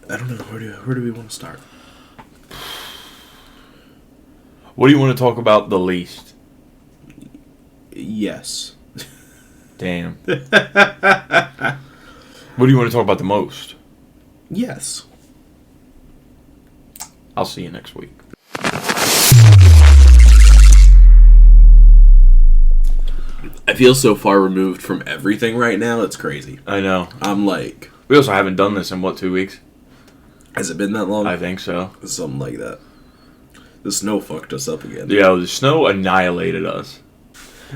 I don't know. Where do we want to start? What do you want to talk about the least? Yes. Damn. What do you want to talk about the most? Yes. I'll see you next week. I feel so far removed from everything right now, it's crazy. I know. I'm like... We also haven't done this in, 2 weeks? Has it been that long? I think so. Something like that. The snow fucked us up again. Yeah, the snow annihilated us.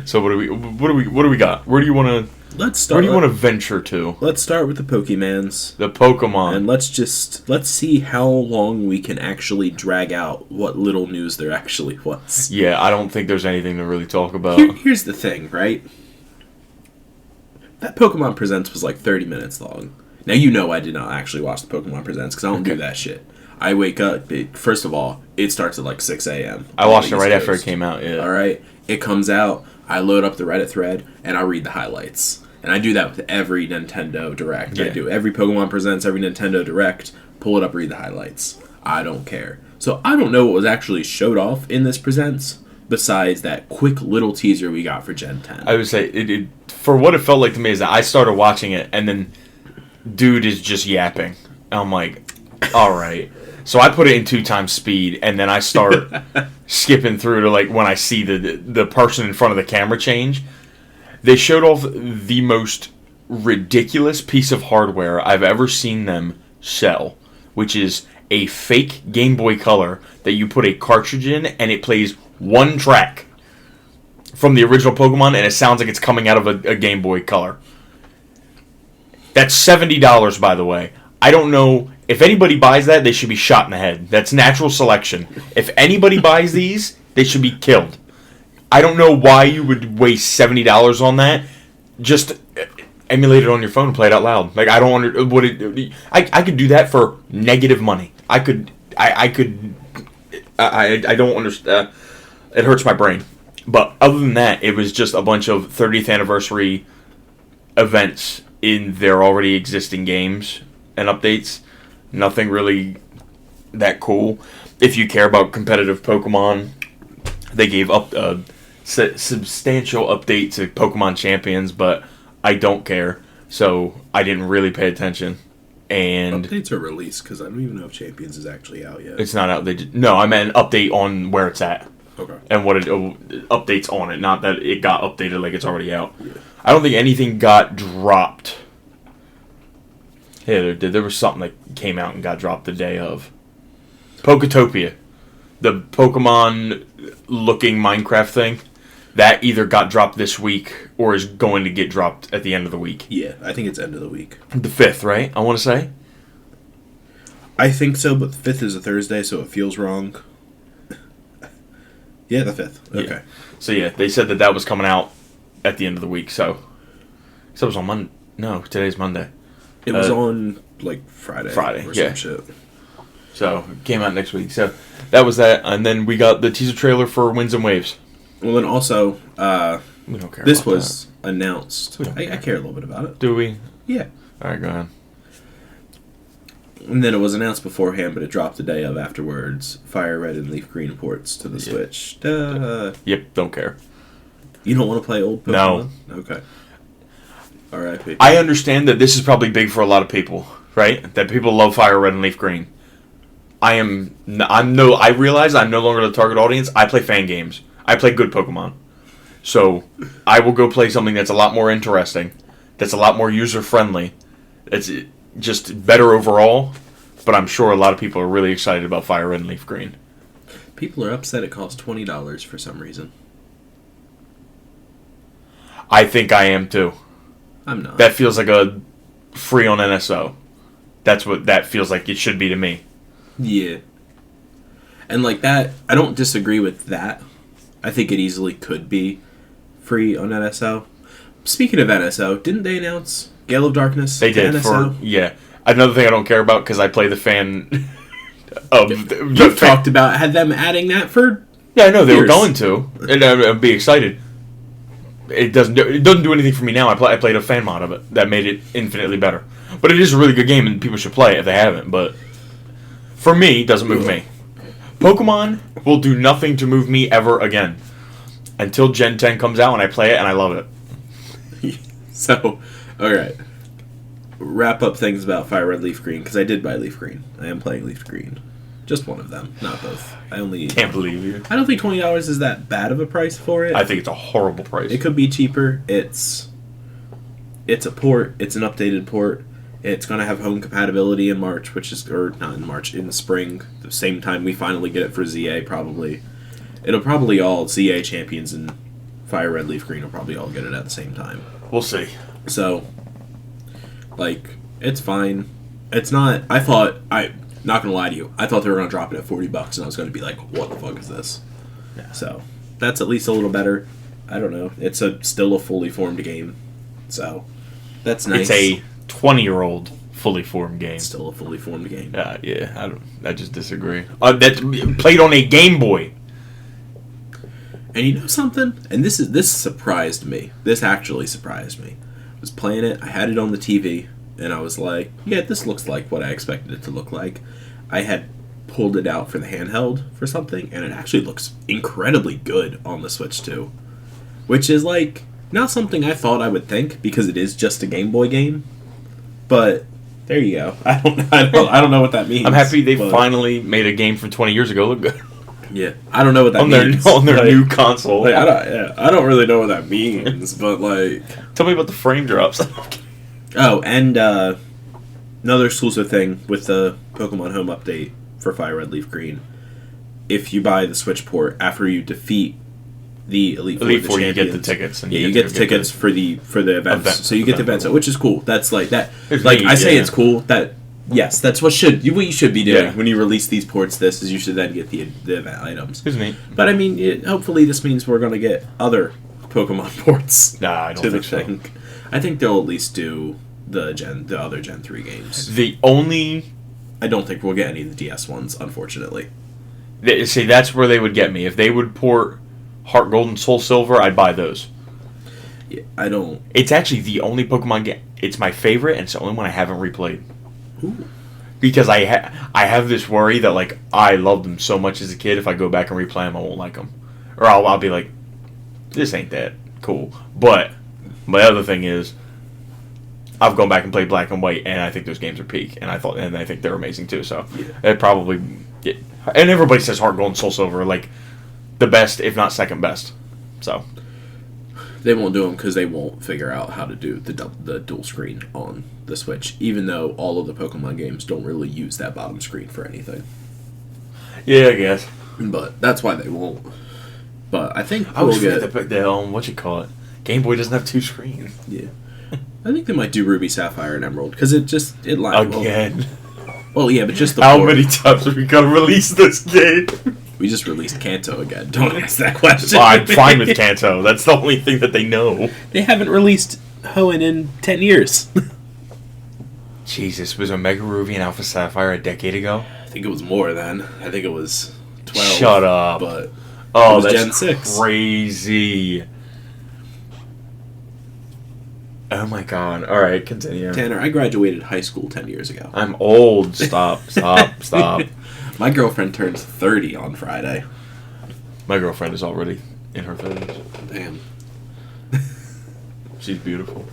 So what do we got? Where do you want to... Let's start. Where do you want to venture to? Let's start with the Pokemans. The Pokemon. And let's see how long we can actually drag out what little news there actually was. Yeah, I don't think there's anything to really talk about. Here's the thing, right? That Pokemon Presents was like 30 minutes long. Now, you know I did not actually watch the Pokemon Presents because I don't do that shit. I wake up, first of all, it starts at like 6 a.m. I watched it right after it came out, yeah. Alright? It comes out, I load up the Reddit thread, and I read the highlights. And I do that with every Nintendo Direct. Yeah. I do every Pokemon Presents, every Nintendo Direct, pull it up, read the highlights. I don't care. So I don't know what was actually showed off in this Presents, besides that quick little teaser we got for Gen 10. I would say, for what it felt like to me is that I started watching it, and then dude is just yapping. I'm like, alright. So I put it in 2 times speed, and then I start skipping through to like when I see the person in front of the camera change. They showed off the most ridiculous piece of hardware I've ever seen them sell, which is a fake Game Boy Color that you put a cartridge in, and it plays one track from the original Pokemon, and it sounds like it's coming out of a Game Boy Color. That's $70, by the way. I don't know. If anybody buys that, they should be shot in the head. That's natural selection. If anybody buys these, they should be killed. I don't know why you would waste $70 on that. Just emulate it on your phone and play it out loud. Like, I don't I could do that for negative money. I don't understand. It hurts my brain. But other than that, it was just a bunch of 30th anniversary events in their already existing games and updates. Nothing really that cool. If you care about competitive Pokemon, they gave up a substantial update to Pokemon Champions, but I don't care, so I didn't really pay attention. And updates are released because I don't even know if Champions is actually out yet. It's not out. No, I meant update on where it's at. Okay. And what it updates on it, not that it got updated like it's already out. Yeah. I don't think anything got dropped. Yeah, there was something that came out and got dropped the day of. Poketopia. The Pokemon-looking Minecraft thing. That either got dropped this week or is going to get dropped at the end of the week. Yeah, I think it's end of the week. The 5th, right? I want to say? I think so, but the 5th is a Thursday, so it feels wrong. Yeah, the 5th. Okay. Yeah. So, yeah, they said that was coming out at the end of the week, so it was on Monday. No, today's Monday. It was on, like, Friday or some shit. So, it came out next week. So, that was that. And then we got the teaser trailer for Winds and Waves. Well, then also, we don't care this about was announced. I care a little bit about it. Do we? Yeah. All right, go ahead. And then it was announced beforehand, but it dropped the day of afterwards. Fire Red and Leaf Green ports to the Switch. Duh. Yep, don't care. You don't want to play old Pokemon? No. Okay. R.I.P. I understand that this is probably big for a lot of people, right? That people love Fire Red and Leaf Green. I realize I'm no longer the target audience. I play fan games. I play good Pokemon. So, I will go play something that's a lot more interesting, that's a lot more user-friendly, that's just better overall, but I'm sure a lot of people are really excited about Fire Red and Leaf Green. People are upset it costs $20 for some reason. I think I am too. I'm not. That feels like a free on NSO. That's what that feels like it should be to me. Yeah. And like that, I don't disagree with that. I think it easily could be free on NSO. Speaking of NSO, didn't they announce Gale of Darkness? They did NSO? Another thing I don't care about because I play the fan of. You've talked about had them adding that for. Yeah, I know they were going to, and I'd be excited. it doesn't do anything for me now. I played a fan mod of it that made it infinitely better. But it is a really good game, and people should play it if they haven't. But for me, it doesn't move me. Pokemon will do nothing to move me ever again until Gen 10 comes out and I play it and I love it. So, alright. Wrap up things about Fire Red Leaf Green, because I did buy Leaf Green. I am playing Leaf Green. Just one of them, not both. Can't believe you. I don't think $20 is that bad of a price for it. I think it's a horrible price. It could be cheaper. It's a port. It's an updated port. It's going to have home compatibility in March, or not in March, in the spring. The same time we finally get it for ZA, probably. It'll probably all, ZA champions and Fire Red Leaf Green will probably all get it at the same time. We'll see. So, like, it's fine. It's not, not gonna lie to you, I thought they were gonna drop it at $40 and I was gonna be like, what the fuck is this? Yeah. So, that's at least a little better. I don't know. It's still a fully formed game. So, that's nice. It's a 20-year-old fully formed game. It's still a fully formed game. Yeah, I just disagree. That's played on a Game Boy. And you know something? And this surprised me. This actually surprised me. I was playing it, I had it on the TV, and I was like, yeah, this looks like what I expected it to look like. I had pulled it out for the handheld for something, and it actually looks incredibly good on the Switch too. Which is like, not something I thought I would think, because it is just a Game Boy game. But there you go. I don't know what that means. I'm happy they finally made a game from 20 years ago look good. Yeah, I don't know what that means. On their new console. Like, I don't really know what that means, but like... Tell me about the frame drops. Oh, and another exclusive thing with the Pokemon Home update for Fire Red Leaf Green. If you buy the Switch port after you defeat the Elite Four, you get the tickets. And you get the tickets for the events. So you get the events, which is cool. That's like that. It's like neat, I say, it's cool. That yes, that's what you should be doing when you release these ports. This is you should then get the event items. It's neat. But I mean, hopefully this means we're going to get other Pokemon ports. Nah, I don't think so. I think they'll at least do the other Gen 3 games. I don't think we'll get any of the DS ones, unfortunately. See, that's where they would get me. If they would port Heart Gold and Soul Silver, I'd buy those. Yeah, I don't... It's actually the only Pokemon game... It's my favorite, and it's the only one I haven't replayed. Ooh. Because I have this worry that, like, I loved them so much as a kid, if I go back and replay them, I won't like them. Or I'll be like, this ain't that cool. But my other thing is, I've gone back and played Black and White, and I think those games are peak, and I think they're amazing too. So it probably, and everybody says Heart Gold and Soul Silver like the best, if not second best. So they won't do them because they won't figure out how to do the dual screen on the Switch, even though all of the Pokemon games don't really use that bottom screen for anything. Yeah, I guess. But that's why they won't. But I think I was what you call it? Game Boy doesn't have two screens. Yeah. I think they might do Ruby, Sapphire, and Emerald, because it lines again. Well, yeah, but just the How port. many times are we gonna release this game? We just released Kanto again. Don't ask that question. I'm fine with Kanto. That's the only thing that they know. They haven't released Hoenn in 10 years. Jesus, was Omega Ruby and Alpha Sapphire a decade ago? I think it was more then. I think it was 12. Shut up. But it was that's Gen 6. Crazy. Oh my god. Alright, continue. Tanner, I graduated high school 10 years ago. I'm old. Stop. My girlfriend turns 30 on Friday. My girlfriend is already in her 30s. Damn. She's beautiful.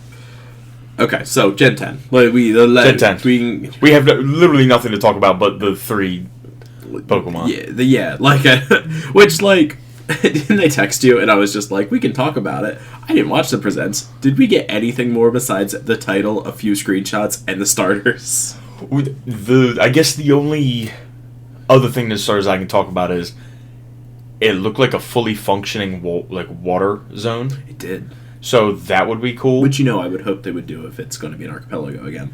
Okay, so Gen 10. Gen 10. We have literally nothing to talk about but the 3 Pokemon. Which, like, didn't they text you? And I was just like, we can talk about it. I didn't watch the presents. Did we get anything more besides the title, a few screenshots, and the starters? I guess the only other thing the starters I can talk about is it looked like a fully functioning water zone. It did. So that would be cool. Which, I would hope they would do if it's going to be an archipelago again.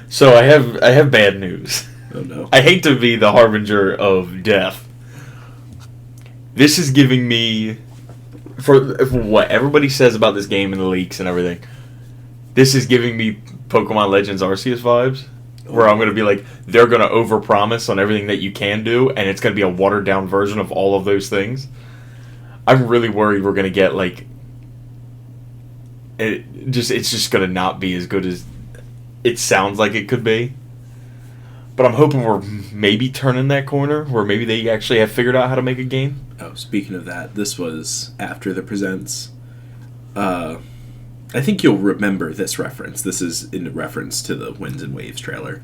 So I have bad news. Oh no. I hate to be the harbinger of death. This is giving me, for what everybody says about this game and the leaks and everything, this is giving me Pokemon Legends Arceus vibes. where I'm going to be like, they're going to overpromise on everything that you can do, and it's going to be a watered-down version of all of those things. I'm really worried we're going to get, like... It's just going to not be as good as it sounds like it could be. But I'm hoping we're maybe turning that corner, where maybe they actually have figured out how to make a game. Oh, speaking of that, this was after the presents. I think you'll remember this reference. This is in reference to the Winds and Waves trailer.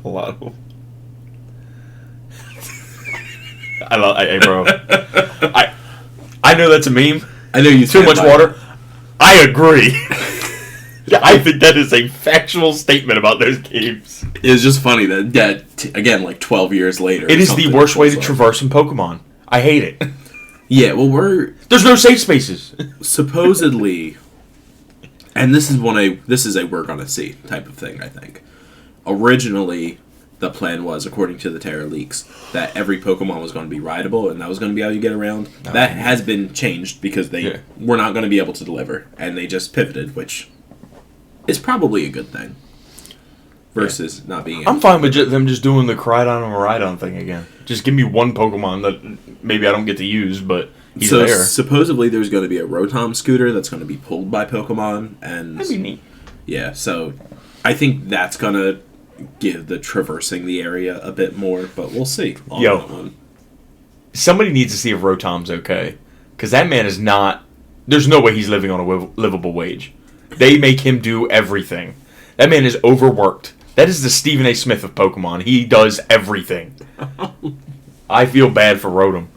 A lot of them. Hey, bro. I know that's a meme. I know you too much water. I agree. I think that is a factual statement about those games. It's just funny that, again, like 12 years later. It is the worst way to traverse in Pokemon. I hate it. Yeah, well, there's no safe spaces. Supposedly, and this is a we're gonna see type of thing, I think. Originally, the plan was, according to the Terra leaks, that every Pokemon was going to be rideable, and that was going to be how you get around. That has been changed because they were not going to be able to deliver, and they just pivoted, which is probably a good thing. Versus not being able I'm fine with them just doing the Crydon and Rhydon thing again. Just give me one Pokemon that maybe I don't get to use, but he's there. Supposedly there's going to be a Rotom scooter that's going to be pulled by Pokemon, and that'd be neat. Yeah, so I think that's going to give the traversing the area a bit more, but we'll see. Somebody needs to see if Rotom's okay, because that man is not... There's no way he's living on a livable wage. They make him do everything. That man is overworked. That is the Stephen A. Smith of Pokemon. He does everything. I feel bad for Rotom.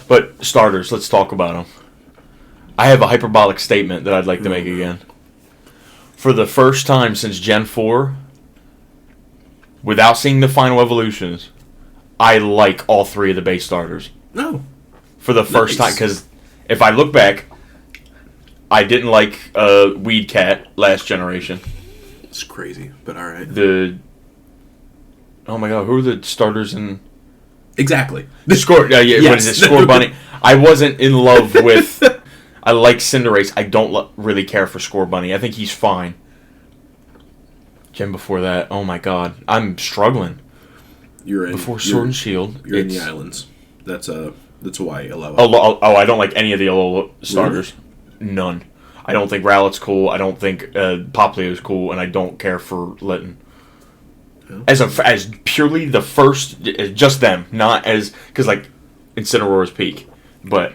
But starters, let's talk about them. I have a hyperbolic statement that I'd like to make again. For the first time since Gen 4, without seeing the final evolutions, I like all three of the base starters. No. For the first time, because if I look back, I didn't like Weed Cat last generation. It's crazy, but alright. Oh my god, who are the starters in... Exactly. The Score... yes. What is it? Score Bunny. I wasn't in love with... I like Cinderace. I don't really care for Score Bunny. I think he's fine. Gen before that, oh my god. I'm struggling. Before Sword and Shield. You're in the islands. That's why Alola. Oh, I don't like any of the Alola starters. Really? None. I don't think Rowlet's cool. I don't think Poplio's cool, and I don't care for Litten. Oh. As purely the first, just them, not as because like Incineroar's peak, but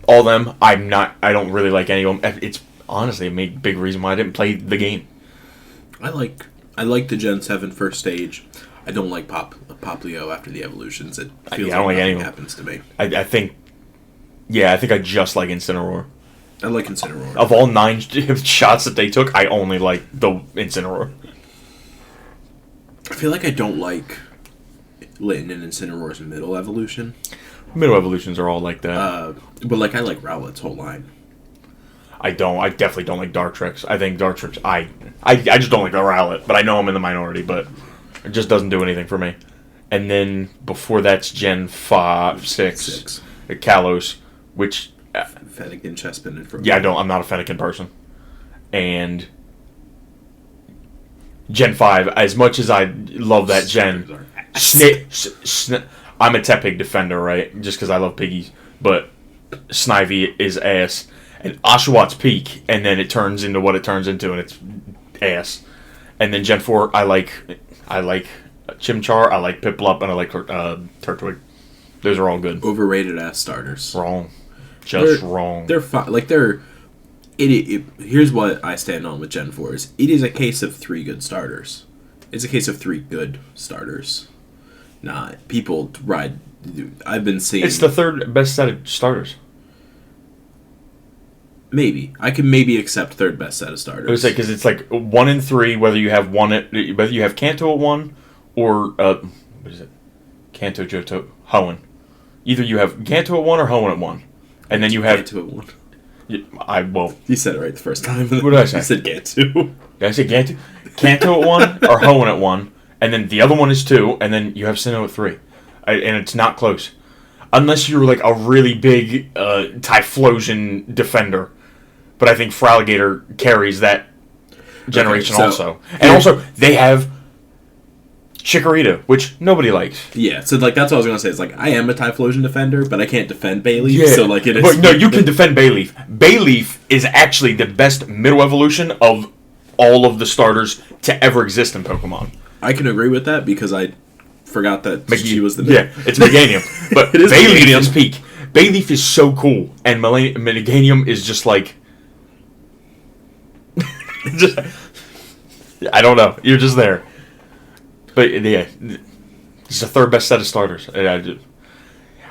all them. I don't really like any of them. It's honestly a big reason why I didn't play the game. I like the Gen 7 first stage. I don't like Poplio after the evolutions. It feels I don't like nothing happens to me. I think I just like Incineroar. I like Incineroar. Of all 9 shots that they took, I only like the Incineroar. I feel like I don't like Litten and Incineroar's middle evolution. Middle evolutions are all like that. But like I like Rowlet's whole line. I definitely don't like Dartrix. I think Dartrix... I just don't like the Rowlet, but I know I'm in the minority, but it just doesn't do anything for me. And then before that's Gen 5, 6. Kalos, which... Fennekin, Chespin, and Frozen. Yeah, I'm not a Fennekin person. And Gen 5, as much as I love that gen, I'm a Tepig defender, right? Just because I love piggies. But Snivy is ass. And Oshawott peak, and then it turns into what it turns into, and it's ass. And then Gen 4, I like Chimchar, I like Piplup, and I like Turtwig. Those are all good. Overrated ass starters. Wrong. Just wrong. They're fine. Like here's what I stand on with Gen 4s. It is a case of 3 good starters. It's a case of 3 good starters. People ride... I've been seeing... It's the third best set of starters. Maybe. I can maybe accept third best set of starters. I would say, because it's like 1 and 3, whether you have Kanto at 1, or... what is it? Kanto, Johto, Hoenn. Either you have Kanto at 1 or Hoenn at 1. And then you have... Kanto at 1. You said it right the first time. What did I say? You said Kanto. Did I say Kanto? Kanto at 1 or Hoenn at 1. And then the other one is 2. And then you have Sinnoh at 3. And it's not close. Unless you're like a really big Typhlosion defender. but I think Fraligator carries that generation so- also. And also, they have Chikorita, which nobody likes. Yeah, so like that's what I was gonna say. It's like I am a Typhlosion defender, but I can't defend Bayleaf. Yeah. So like it is. But no, you can defend Bayleaf. Bayleaf is actually the best middle evolution of all of the starters to ever exist in Pokemon. I can agree with that because I forgot that she was the Yeah, it's Meganium. But It is Bayleaf Meganium. is peak. Bayleaf is so cool, and Meganium is just like... just, I don't know. You're just there. But yeah, it's the third best set of starters. And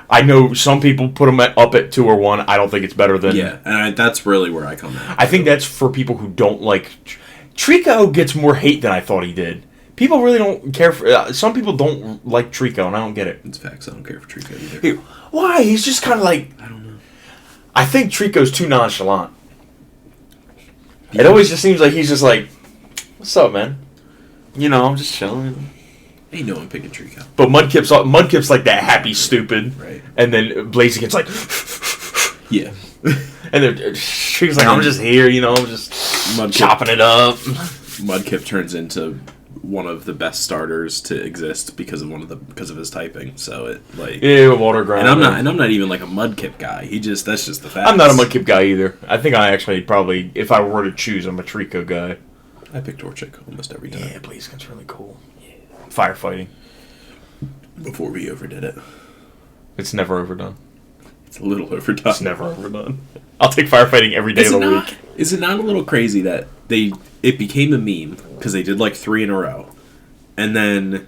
I know some people put them up at 2 or 1. I don't think it's better than... Yeah, and that's really where I come at. I think that's for people who don't like... Trico gets more hate than I thought he did. People really don't care for... some people don't like Trico, and I don't get it. It's facts. I don't care for Trico either. Why? He's just kind of like... I don't know. I think Trico's too nonchalant. It always just seems like he's just like, what's up, man? You know, I'm just chilling. Ain't no one picking Trico. But Mudkip's like that happy stupid. Right. And then Blaziken's like... Yeah. And then she's like, I'm just here, you know, I'm just chopping it up. Mudkip turns into one of the best starters to exist because of his typing. So it like Yeah, water ground. and I'm not even like a Mudkip guy. That's just the fact. I'm not a Mudkip guy either. I think I actually probably, if I were to choose, I'm a Trico guy. I pick Torchic almost every time. Yeah, Blaziken's really cool. Yeah. Firefighting. Before we overdid it. It's never overdone. It's a little overdone. It's never overdone. I'll take firefighting every day of the week. Is it not a little crazy that it became a meme because they did like 3 in a row, and then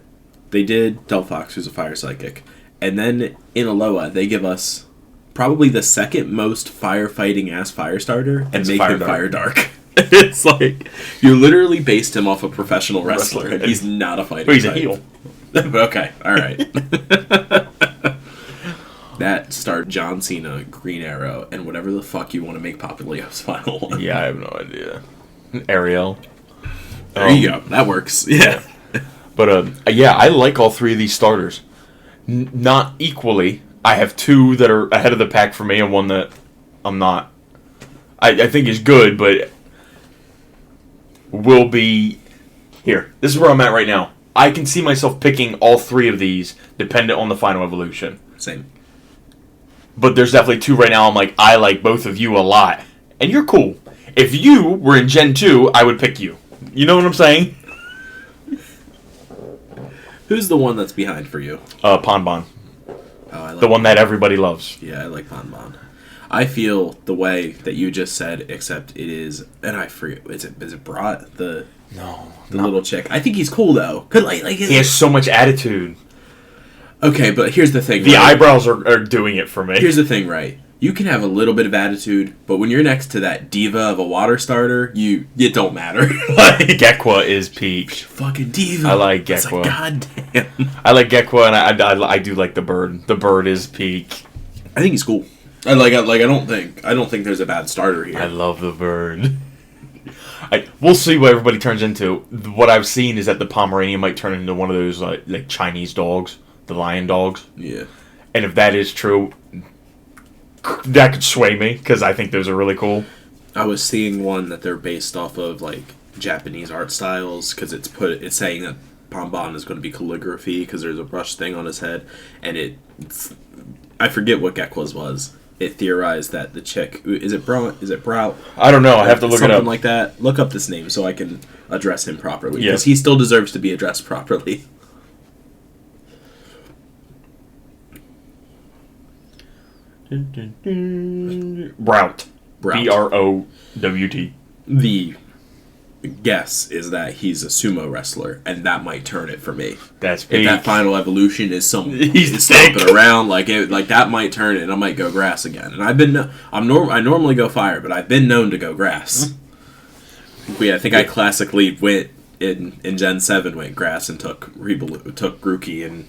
they did Delphox, who's a fire psychic, and then in Alola they give us probably the second most firefighting ass fire starter and make him Fire Dark. It's like you literally based him off a professional wrestler, and he's not a fighting. But he's a type. heel. Okay, all right. That starred John Cena, Green Arrow, and whatever the fuck you want to make Papilio's final one. Yeah, I have no idea. Ariel. There you go. That works. Yeah. But yeah, I like all 3 of these starters. Not equally. I have 2 that are ahead of the pack for me, and 1 that I'm not. I think is good, but will be here. This is where I'm at right now. I can see myself picking all 3 of these, dependent on the final evolution. Same. But there's definitely 2 right now. I'm like, I like both of you a lot, and you're cool. If you were in Gen 2, I would pick you. You know what I'm saying? Who's the one that's behind for you? Ponbon. Oh, I like The one that everybody loves. Yeah, I like Bonbon. I feel the way that you just said, except it is, and I forget, is it Brat, the little chick? I think he's cool though. Cause like He has so much attitude. Okay, but here's the thing. The right? eyebrows are doing it for me. Here's the thing, right? You can have a little bit of attitude, but when you're next to that diva of a water starter, it don't matter. Like, Gekwa is peak. Fucking diva. I like It's Gekwa. like, goddamn. I like Gekwa, and I do like the bird. The bird is peak. I think he's cool. I don't think there's a bad starter here. I love the bird. We'll see what everybody turns into. What I've seen is that the Pomeranian might turn into one of those like Chinese dogs, the lion dogs. Yeah. And if that is true, that could sway me because I think those are really cool. I was seeing one that they're based off of like Japanese art styles because it's saying that Bonbon is going to be calligraphy because there's a brush thing on his head, and I forget what Gekwa's was. It theorized that the chick is it Brow? I don't know. I have to look it up. Something like that. Look up this name so I can address him properly because Yeah. he still deserves to be addressed properly. Brout. Brout. Browt. The guess is that he's a sumo wrestler, and that might turn it for me. That's If peak. that final evolution is He's stomping thick. around, like that might turn it, and I might go grass again. And I normally go fire, but I've been known to go grass. Yeah, I think I classically went in Gen 7 went grass and took Grookey, and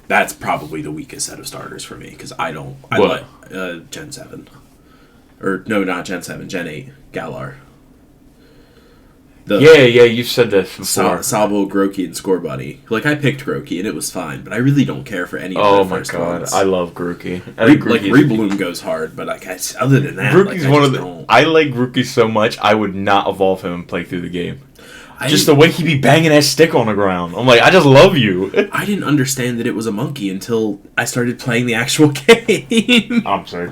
that's probably the weakest set of starters for me because I What? like Gen 7. Or no, not Gen 7, Gen 8, Galar. Yeah, you've said this before. Sabo, Groki, and Score Buddy. Like, I picked Groki, and it was fine, but I really don't care for any of the first ones. I love Groki. Rebloom goes hard, but other than that, Groki's I like Groki so much, I would not evolve him and play through the game. Just the way he be banging that stick on the ground. I'm like, I just love you. I didn't understand that it was a monkey until I started playing the actual game. I'm sorry.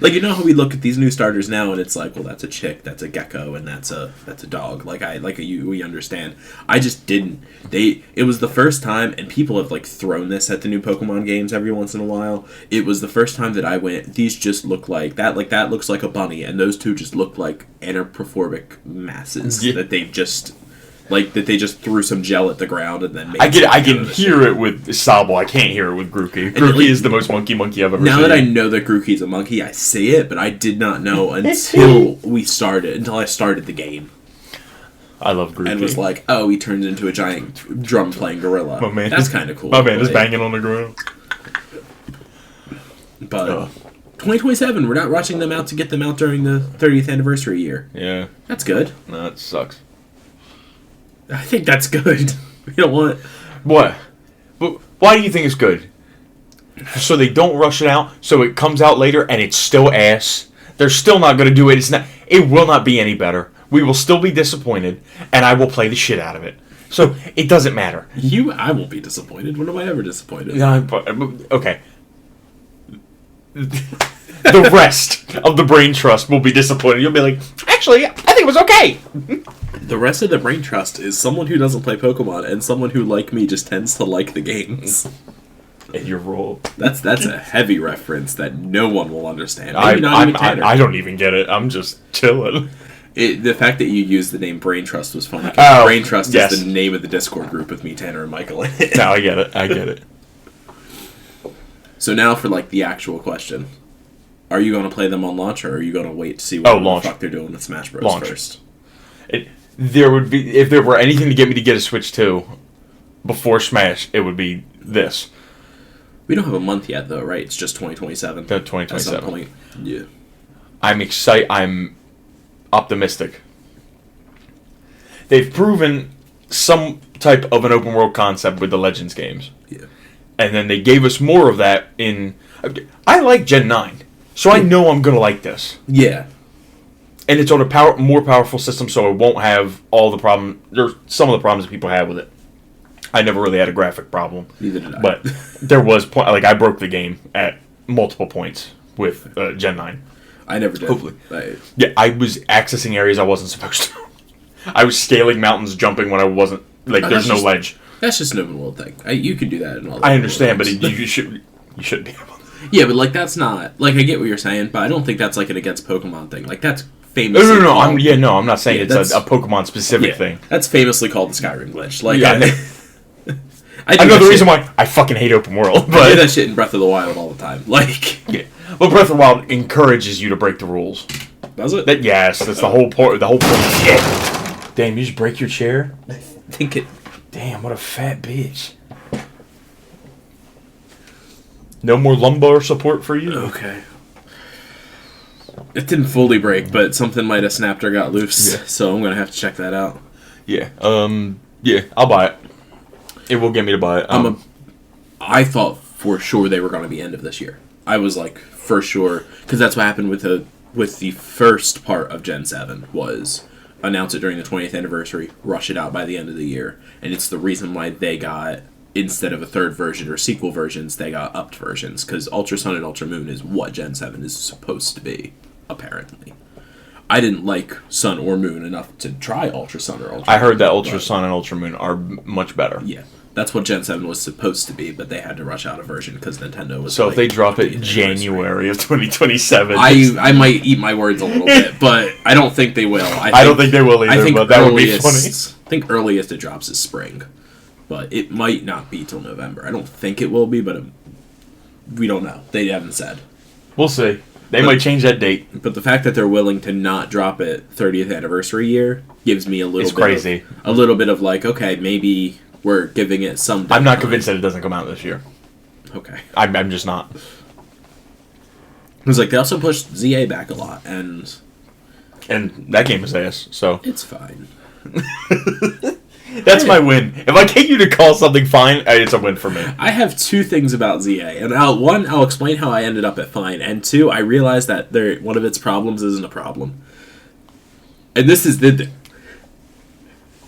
Like, you know how we look at these new starters now, and it's like, well, that's a chick, that's a gecko, and that's a dog. We understand. I just didn't. It was the first time, and people have like thrown this at the new Pokemon games every once in a while. It was the first time that I went, these just look like that. Like, that looks like a bunny, and those two just look like anthropomorphic masses that they've just. Like, that they just threw some gel at the ground and then made I can hear it with Sabo. I can't hear it with Grookey. Grookey is the most monkey I've ever seen. Now that I know that Grookey's a monkey, I see it, but I did not know until I started the game. I love Grookey. And was like, oh, he turns into a giant drum-playing gorilla. That's kind of cool. My man is banging on the ground. But 2027, we're not rushing them out to get them out during the 30th anniversary year. Yeah. That's good. No, that sucks. I think that's good. We don't want... What? But why do you think it's good? So they don't rush it out, so it comes out later, and it's still ass. They're still not going to do it. It will not be any better. We will still be disappointed, and I will play the shit out of it. So it doesn't matter. I won't be disappointed. When am I ever disappointed? Okay. The rest of the brain trust will be disappointed. You'll be like, actually, I think it was okay. The rest of the brain trust is someone who doesn't play Pokemon and someone who, like me, just tends to like the games. And your role. That's a heavy reference that no one will understand. I don't even get it. I'm just chilling. The fact that you used the name Brain Trust was funny. Brain Trust is the name of the Discord group with me, Tanner, and Michael in it. No, I get it. So now for, like, the actual question. Are you going to play them on launch, or are you going to wait to see what the fuck they're doing with Smash Bros. First? There would be, if there were anything to get me to get a Switch 2 before Smash, it would be this. We don't have a month yet, though, right? It's just 2027. 2027. At some point. Yeah. I'm excited. I'm optimistic. They've proven some type of an open world concept with the Legends games. Yeah. And then they gave us more of that in... I like Gen 9, so I know I'm going to like this. Yeah. And it's on a more powerful system, so it won't have all the problem. There's some of the problems that people have with it. I never really had a graphic problem. Neither did I. But there was I broke the game at multiple points with Gen 9. I never did. Hopefully. I was accessing areas I wasn't supposed to. I was scaling mountains, jumping when I wasn't. There's no ledge. That's just an open world thing. You can do that in all the I understand, but you shouldn't be able to. Yeah, but that's not I get what you're saying, but I don't think that's an against Pokemon thing. That's famously. No. I'm not saying it's a Pokemon specific thing. That's famously called the Skyrim glitch. I know the reason why I fucking hate open world. But I do that shit in Breath of the Wild all the time. Yeah. Well, Breath of the Wild encourages you to break the rules. Does it? Yes, that's the whole point. The whole point. Yeah. Damn, you just break your chair? I think it. Damn, what a fat bitch. No more lumbar support for you? Okay. It didn't fully break, but something might have snapped or got loose, so I'm going to have to check that out. Yeah. Yeah, I'll buy it. It will get me to buy it. I thought for sure they were going to be end of this year. I was for sure, because that's what happened with the first part of Gen 7 was announce it during the 20th anniversary, rush it out by the end of the year, and it's the reason why they got, instead of a third version or sequel versions, they got upped versions, because Ultra Sun and Ultra Moon is what Gen 7 is supposed to be, apparently. I didn't like Sun or Moon enough to try Ultra Sun or Ultra Moon. I heard that Ultra Sun and Ultra Moon are much better. Yeah. That's what Gen 7 was supposed to be, but they had to rush out a version because Nintendo was. So if they drop it January of 2027, I might eat my words a little bit, but I don't think they will. I don't think they will either. But that would be funny. I think earliest it drops is spring, but it might not be till November. I don't think it will be, but we don't know. They haven't said. We'll see. They might change that date. But the fact that they're willing to not drop it 30th anniversary year gives me a little bit of okay, maybe we're giving it some deadline. I'm not convinced that it doesn't come out this year. Okay. I'm just not. It was they also pushed ZA back a lot, and that game is ass, so. It's fine. That's my win. If I get you to call something fine, it's a win for me. I have two things about ZA, and I'll explain how I ended up at fine, and two, I realized that one of its problems isn't a problem. And this is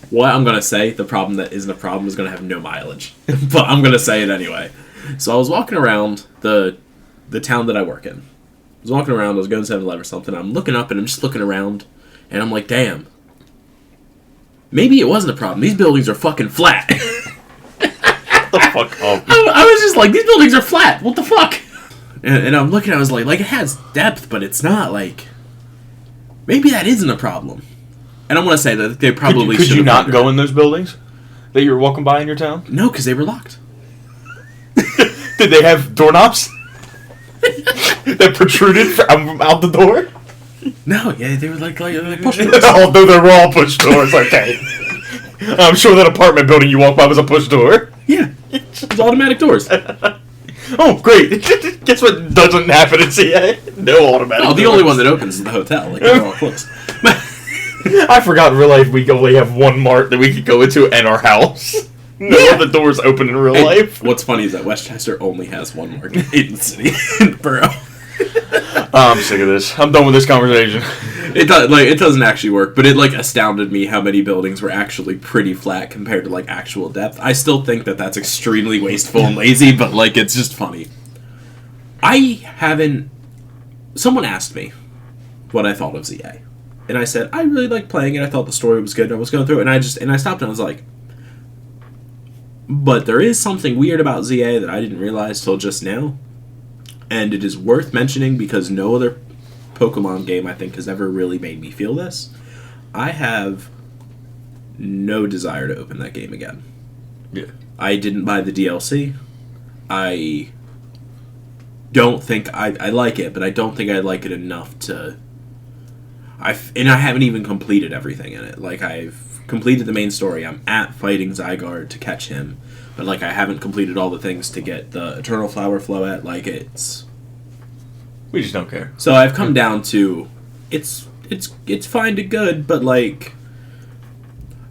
what I'm going to say, the problem that isn't a problem is going to have no mileage. But I'm going to say it anyway. So I was walking around the town that I work in. I was walking around, I was going to 7-Eleven or something, I'm looking up and I'm just looking around, and I'm like, damn. Maybe it wasn't a problem. These buildings are fucking flat. The fuck up. I was just like, these buildings are flat. What the fuck? And I'm looking, I was like it has depth, but it's not like... Maybe that isn't a problem. And I want to say that they probably Could you not go in those buildings that you were walking by in your town? No, because they were locked. Did they have doorknobs that protruded out the door? No, yeah, they were like push doors. Although they were all push doors, okay. I'm sure that apartment building you walked by was a push door. Yeah, it's automatic doors. Oh, great. Guess what doesn't happen in CA? No automatic doors. The only one that opens is the hotel. Like, they're all closed. I forgot in real life we only have one mart that we could go into and our house. No, the doors open in real life. What's funny is that Westchester only has one market in the city, in the borough. I'm sick of this. I'm done with this conversation. It doesn't actually work, but it astounded me how many buildings were actually pretty flat compared to actual depth. I still think that that's extremely wasteful and lazy, but it's just funny. Someone asked me what I thought of ZA, and I said I really liked playing it. I thought the story was good. And I was going through it, and I stopped and I was like, but there is something weird about ZA that I didn't realize till just now. And it is worth mentioning because no other Pokemon game, I think, has ever really made me feel this. I have no desire to open that game again. Yeah. I didn't buy the DLC. I don't think... I like it, but I don't think I like it enough to... And I haven't even completed everything in it. I've completed the main story. I'm at fighting Zygarde to catch him. But, I haven't completed all the things to get the Eternal Flower Floette. it's... We just don't care. So I've come down to... It's fine to good, but, I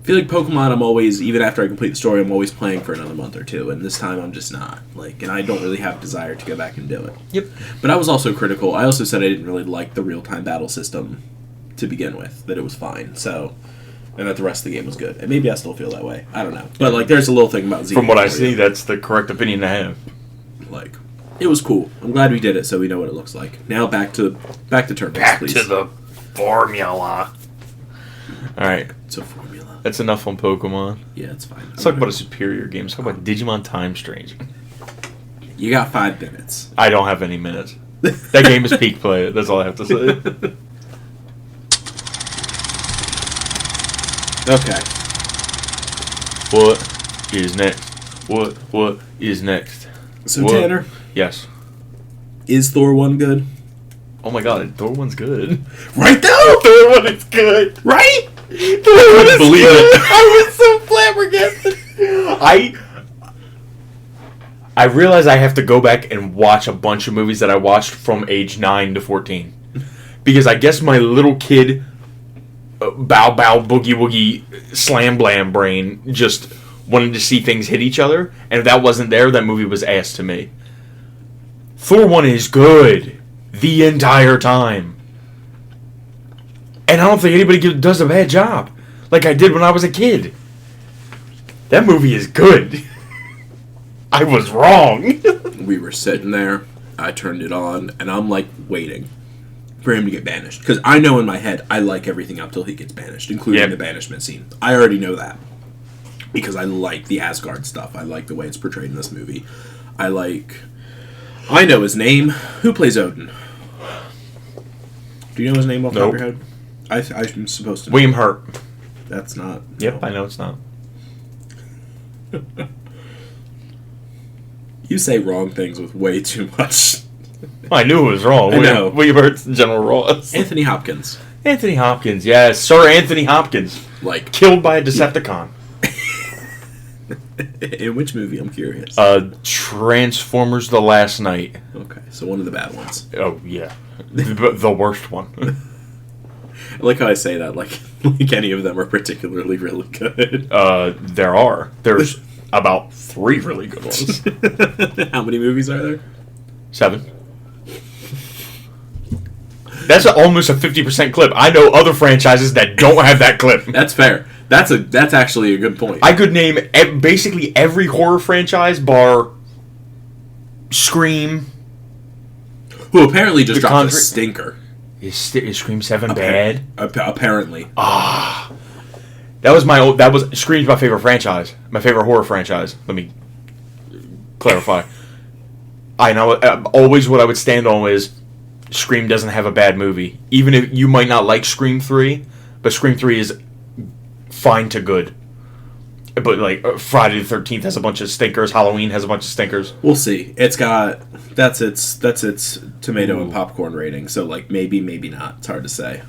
feel like Pokemon, I'm always... Even after I complete the story, I'm always playing for another month or two. And this time, I'm just not. And I don't really have a desire to go back and do it. Yep. But I was also critical. I also said I didn't really like the real-time battle system to begin with. That it was fine, so... And that the rest of the game was good. And maybe I still feel that way. I don't know. But, there's a little thing about Z. From what I see, that's the correct opinion to have. It was cool. I'm glad we did it so we know what it looks like. Now back to turn-based, please. Back to the formula. Alright. It's a formula. That's enough on Pokemon. Yeah, it's fine. Let's talk about a superior game. Let's talk about Digimon Time Strange. You got 5 minutes. I don't have any minutes. That game is peak play. That's all I have to say. Okay. What is next? What is next? So, Tanner? Yes. Is Thor 1 good? Oh my god, Thor 1's good. Right though? Thor 1 is good. Right? Thor 1 is believe good. It. I was so flabbergasted. I realize I have to go back and watch a bunch of movies that I watched from age 9 to 14. Because I guess my little kid... bow bow boogie woogie slam blam brain just wanted to see things hit each other, and if that wasn't there, that movie was ass to me. Thor 1 is good the entire time, and I don't think anybody does a bad job like I did when I was a kid. That movie is good. I was wrong. We were sitting there, I turned it on, and I'm waiting for him to get banished. Because I know in my head, I like everything up till he gets banished, including the banishment scene. I already know that. Because I like the Asgard stuff. I like the way it's portrayed in this movie. I know his name. Who plays Odin? Do you know his name off the top of your head? I'm supposed to know. William Hurt. That's not... Yep, I know it's not. You say wrong things with way too much... I knew it was wrong. I know. William Hurt's General Ross. Anthony Hopkins. Anthony Hopkins, yes. Sir Anthony Hopkins. Killed by a Decepticon. In which movie? I'm curious. Transformers The Last Night. Okay, so one of the bad ones. Oh, yeah. The worst one. like how I say that, like any of them are particularly really good. There's about 3 really good ones. How many movies are there? 7. That's almost a 50% clip. I know other franchises that don't have that clip. That's fair. That's actually a good point. I could name basically every horror franchise bar Scream. Who apparently just dropped a stinker. Is Scream 7 bad? Apparently. That was Scream's my favorite franchise. My favorite horror franchise. Let me clarify. I know always what I would stand on is Scream doesn't have a bad movie. Even if you might not like Scream 3, but Scream 3 is fine to good. But like Friday the 13th has a bunch of stinkers. Halloween has a bunch of stinkers. We'll see. It's got that's its tomato and popcorn rating. So like maybe not. It's hard to say.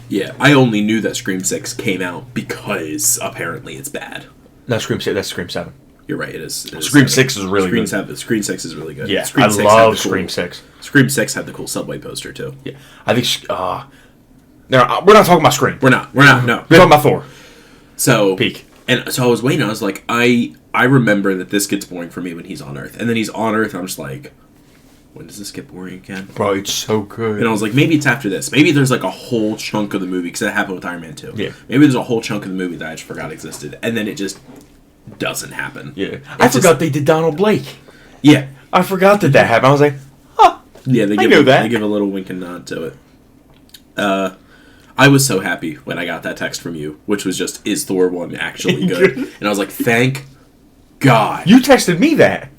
Yeah, I only knew that Scream 6 came out because apparently it's bad. No, Scream 6. That's Scream 7. You're right. It is. Scream 6 is really good. Scream 6 is really good. Yeah, Scream I 6 love Scream 6. Scream 6 had the cool subway poster too. Yeah, I think. No, we're not talking about Scream. We're not. No. We're talking about Thor. So peak. And so I was waiting. I was like, I remember that this gets boring for me when he's on Earth, and then he's on Earth, and I'm just like, when does this get boring again? Bro, it's so good. And I was like, maybe it's after this. Maybe there's like a whole chunk of the movie, because that happened with Iron Man 2. Yeah. Maybe there's a whole chunk of the movie that I just forgot existed, and then it just doesn't happen. Yeah. I forgot they did Donald Blake. Yeah. I forgot that happened. I was like, huh. Yeah, they give a little wink and nod to it. I was so happy when I got that text from you, which was just, is Thor 1 actually good? And I was like, thank God. You texted me that.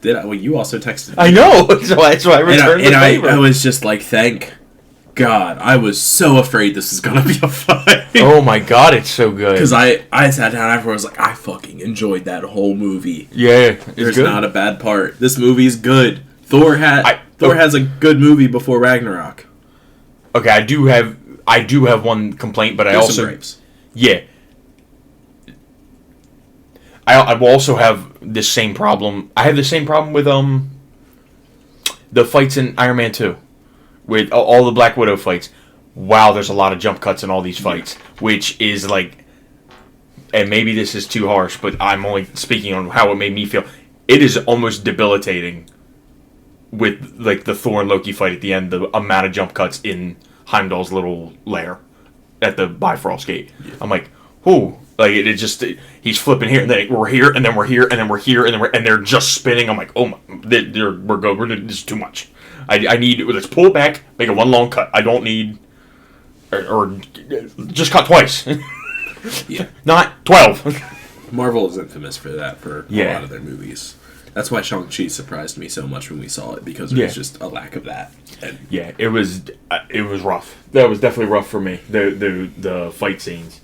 Did I? Well, you also texted me. I know. So that's why I returned the favor. I was just like, thank God. I was so afraid this was going to be a fight. Oh my God, it's so good. Because I sat down after, I was like, I fucking enjoyed that whole movie. Yeah, There's not a bad part. This movie's good. Thor has a good movie before Ragnarok. Okay, I do have one complaint, but There's some grapes. Yeah. I will also have this same problem. I have the same problem with the fights in Iron Man 2. With all the Black Widow fights. Wow, there's a lot of jump cuts in all these fights. Which is like, and maybe this is too harsh, but I'm only speaking on how it made me feel. It is almost debilitating with like the Thor and Loki fight at the end, the amount of jump cuts in Heimdall's little lair at the Bifrost Gate. Yeah. I'm like, whoo. Like, it just, he's flipping here, and then we're here, and then we're here, and then we're here, and they're just spinning. I'm like, oh my, this is too much. I need, let's pull it back, make it one long cut. I don't need, or just cut twice. Yeah. Not 12. Marvel is infamous for that, for a lot of their movies. That's why Shang-Chi surprised me so much when we saw it, because there was just a lack of that. And yeah, it was rough. That was definitely rough for me, the fight scenes.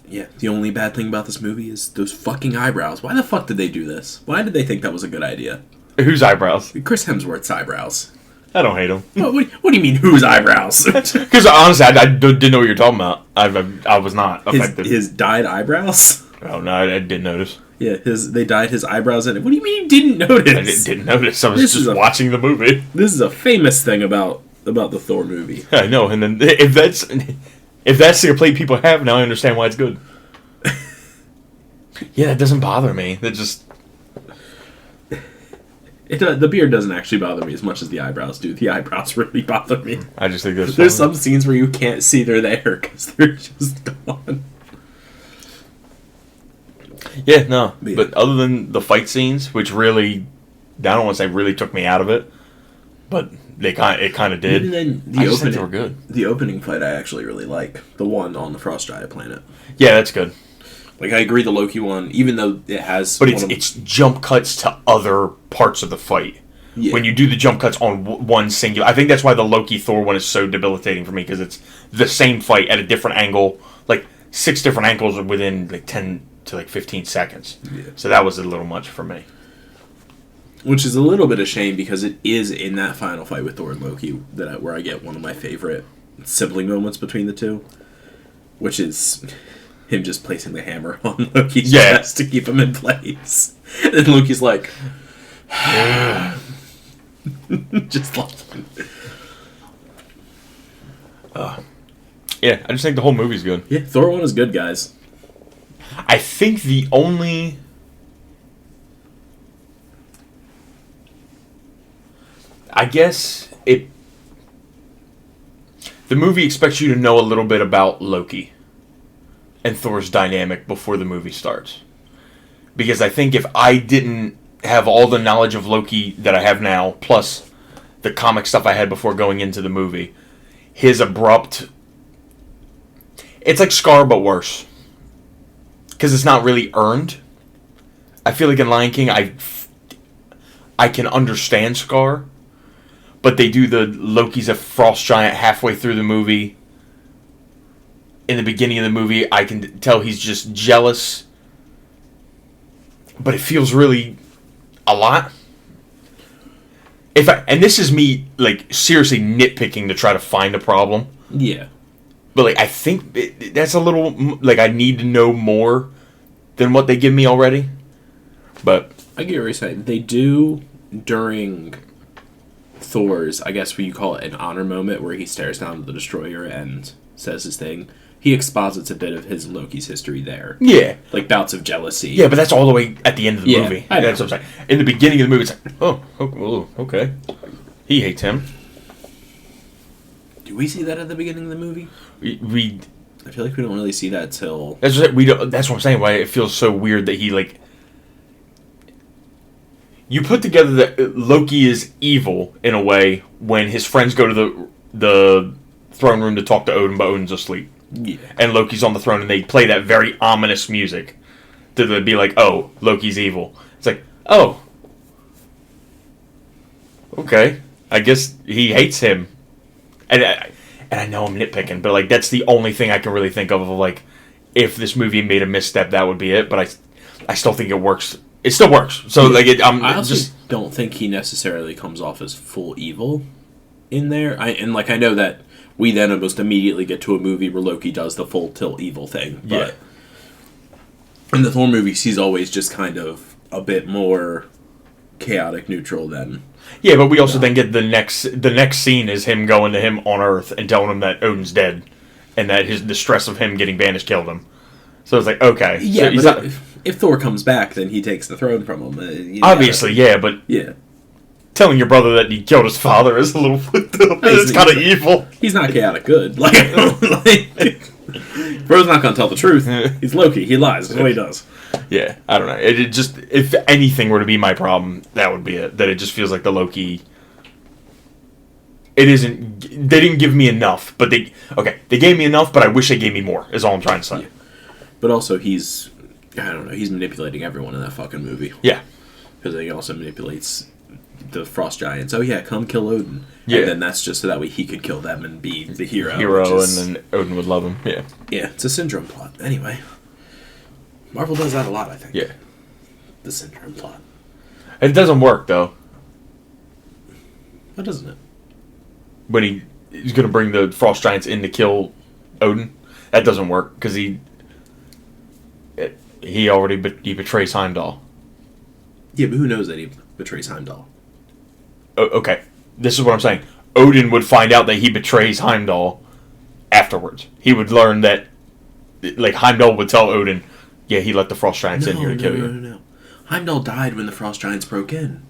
Yeah, the only bad thing about this movie is those fucking eyebrows. Why the fuck did they do this? Why did they think that was a good idea? Whose eyebrows? Chris Hemsworth's eyebrows. I don't hate him. What do you mean, whose eyebrows? Because honestly, I didn't know what you're talking about. I was not affected. His dyed eyebrows? Oh, no, I didn't notice. Yeah, they dyed his eyebrows in it. What do you mean you didn't notice? I didn't notice. I was just watching the movie. This is a famous thing about the Thor movie. I know, and then if that's the complaint people have, now I understand why it's good. Yeah, that doesn't bother me. That just... the beard doesn't actually bother me as much as the eyebrows do. The eyebrows really bother me. I just think there's some scenes where you can't see they're there because they're just gone. Yeah, no. Yeah. But other than the fight scenes, which really, I don't want to say really took me out of it, but it kind of did. And then I just think they were good. The opening fight I actually really like. The one on the Frost Giant planet. Yeah, that's good. Like, I agree the Loki one, even though it has... But it's jump cuts to other parts of the fight. Yeah. When you do the jump cuts on one singular... I think that's why the Loki-Thor one is so debilitating for me, because it's the same fight at a different angle. Like, 6 different angles within, like, 10 to, like, 15 seconds. Yeah. So that was a little much for me. Which is a little bit of shame, because it is in that final fight with Thor and Loki where I get one of my favorite sibling moments between the two. Which is... him just placing the hammer on Loki's chest to keep him in place. And Loki's like... Just like... Yeah, I just think the whole movie's good. Yeah, Thor 1 is good, guys. I think the only... I guess it... The movie expects you to know a little bit about Loki and Thor's dynamic before the movie starts. Because I think if I didn't have all the knowledge of Loki that I have now, plus the comic stuff I had before going into the movie, his abrupt... It's like Scar, but worse. Because it's not really earned. I feel like in Lion King, I can understand Scar, but they do the Loki's a frost giant halfway through the movie. In the beginning of the movie, I can tell he's just jealous, but it feels really a lot. And this is me like seriously nitpicking to try to find a problem. Yeah. But like I think that's a little like I need to know more than what they give me already. But I get what you're saying. They do during Thor's, I guess what you call it, an honor moment where he stares down at the destroyer and says his thing. He exposits a bit of his Loki's history there. Yeah. Like bouts of jealousy. Yeah, but that's all the way at the end of the movie. I know. That's what I'm saying. In the beginning of the movie, it's like, oh, okay. He hates him. Do we see that at the beginning of the movie? We I feel like we don't really see that till... That's what I'm saying, why it feels so weird that he, like... You put together that Loki is evil, in a way, when his friends go to the throne room to talk to Odin, but Odin's asleep. Yeah. And Loki's on the throne, and they play that very ominous music to be like, oh, Loki's evil. It's like, oh. Okay. I guess he hates him. And I know I'm nitpicking, but like that's the only thing I can really think of like, if this movie made a misstep, that would be it. But I still think it works. It still works. So like, I also don't think he necessarily comes off as full evil in there. I know that we then almost immediately get to a movie where Loki does the full tilt evil thing. But in the Thor movies, he's always just kind of a bit more chaotic neutral than... Yeah, but we also then get the next scene is him going to him on Earth and telling him that Odin's dead, and that the stress of him getting banished killed him. So it's like, okay, yeah, so but if Thor comes back, then he takes the throne from him. Obviously, yeah, but telling your brother that he killed his father is a little fucked up. It's kind of evil. He's not chaotic good. Bro's not gonna tell the truth. He's Loki. He lies. That's what he does. Yeah, I don't know. It just, if anything were to be my problem, that would be it. That it just feels like the Loki... It isn't... They didn't give me enough, but they gave me enough, but I wish they gave me more, is all I'm trying to say. Yeah. But also, he's manipulating everyone in that fucking movie. Yeah. Because he also manipulates the Frost Giants. Oh yeah, come kill Odin. Yeah. And then that's just so that way he could kill them and be the hero. And then Odin would love him. Yeah. Yeah, it's a syndrome plot. Anyway. Marvel does that a lot, I think. Yeah. The syndrome plot. It doesn't work, though. Why doesn't it? When he's going to bring the Frost Giants in to kill Odin, that doesn't work, because he betrays Heimdall. Yeah, but who knows that he betrays Heimdall? Okay, this is what I'm saying. Odin would find out that he betrays Heimdall afterwards. He would learn that, like, Heimdall would tell Odin, yeah, he let the Frost Giants in here to kill you. No. Heimdall died when the Frost Giants broke in.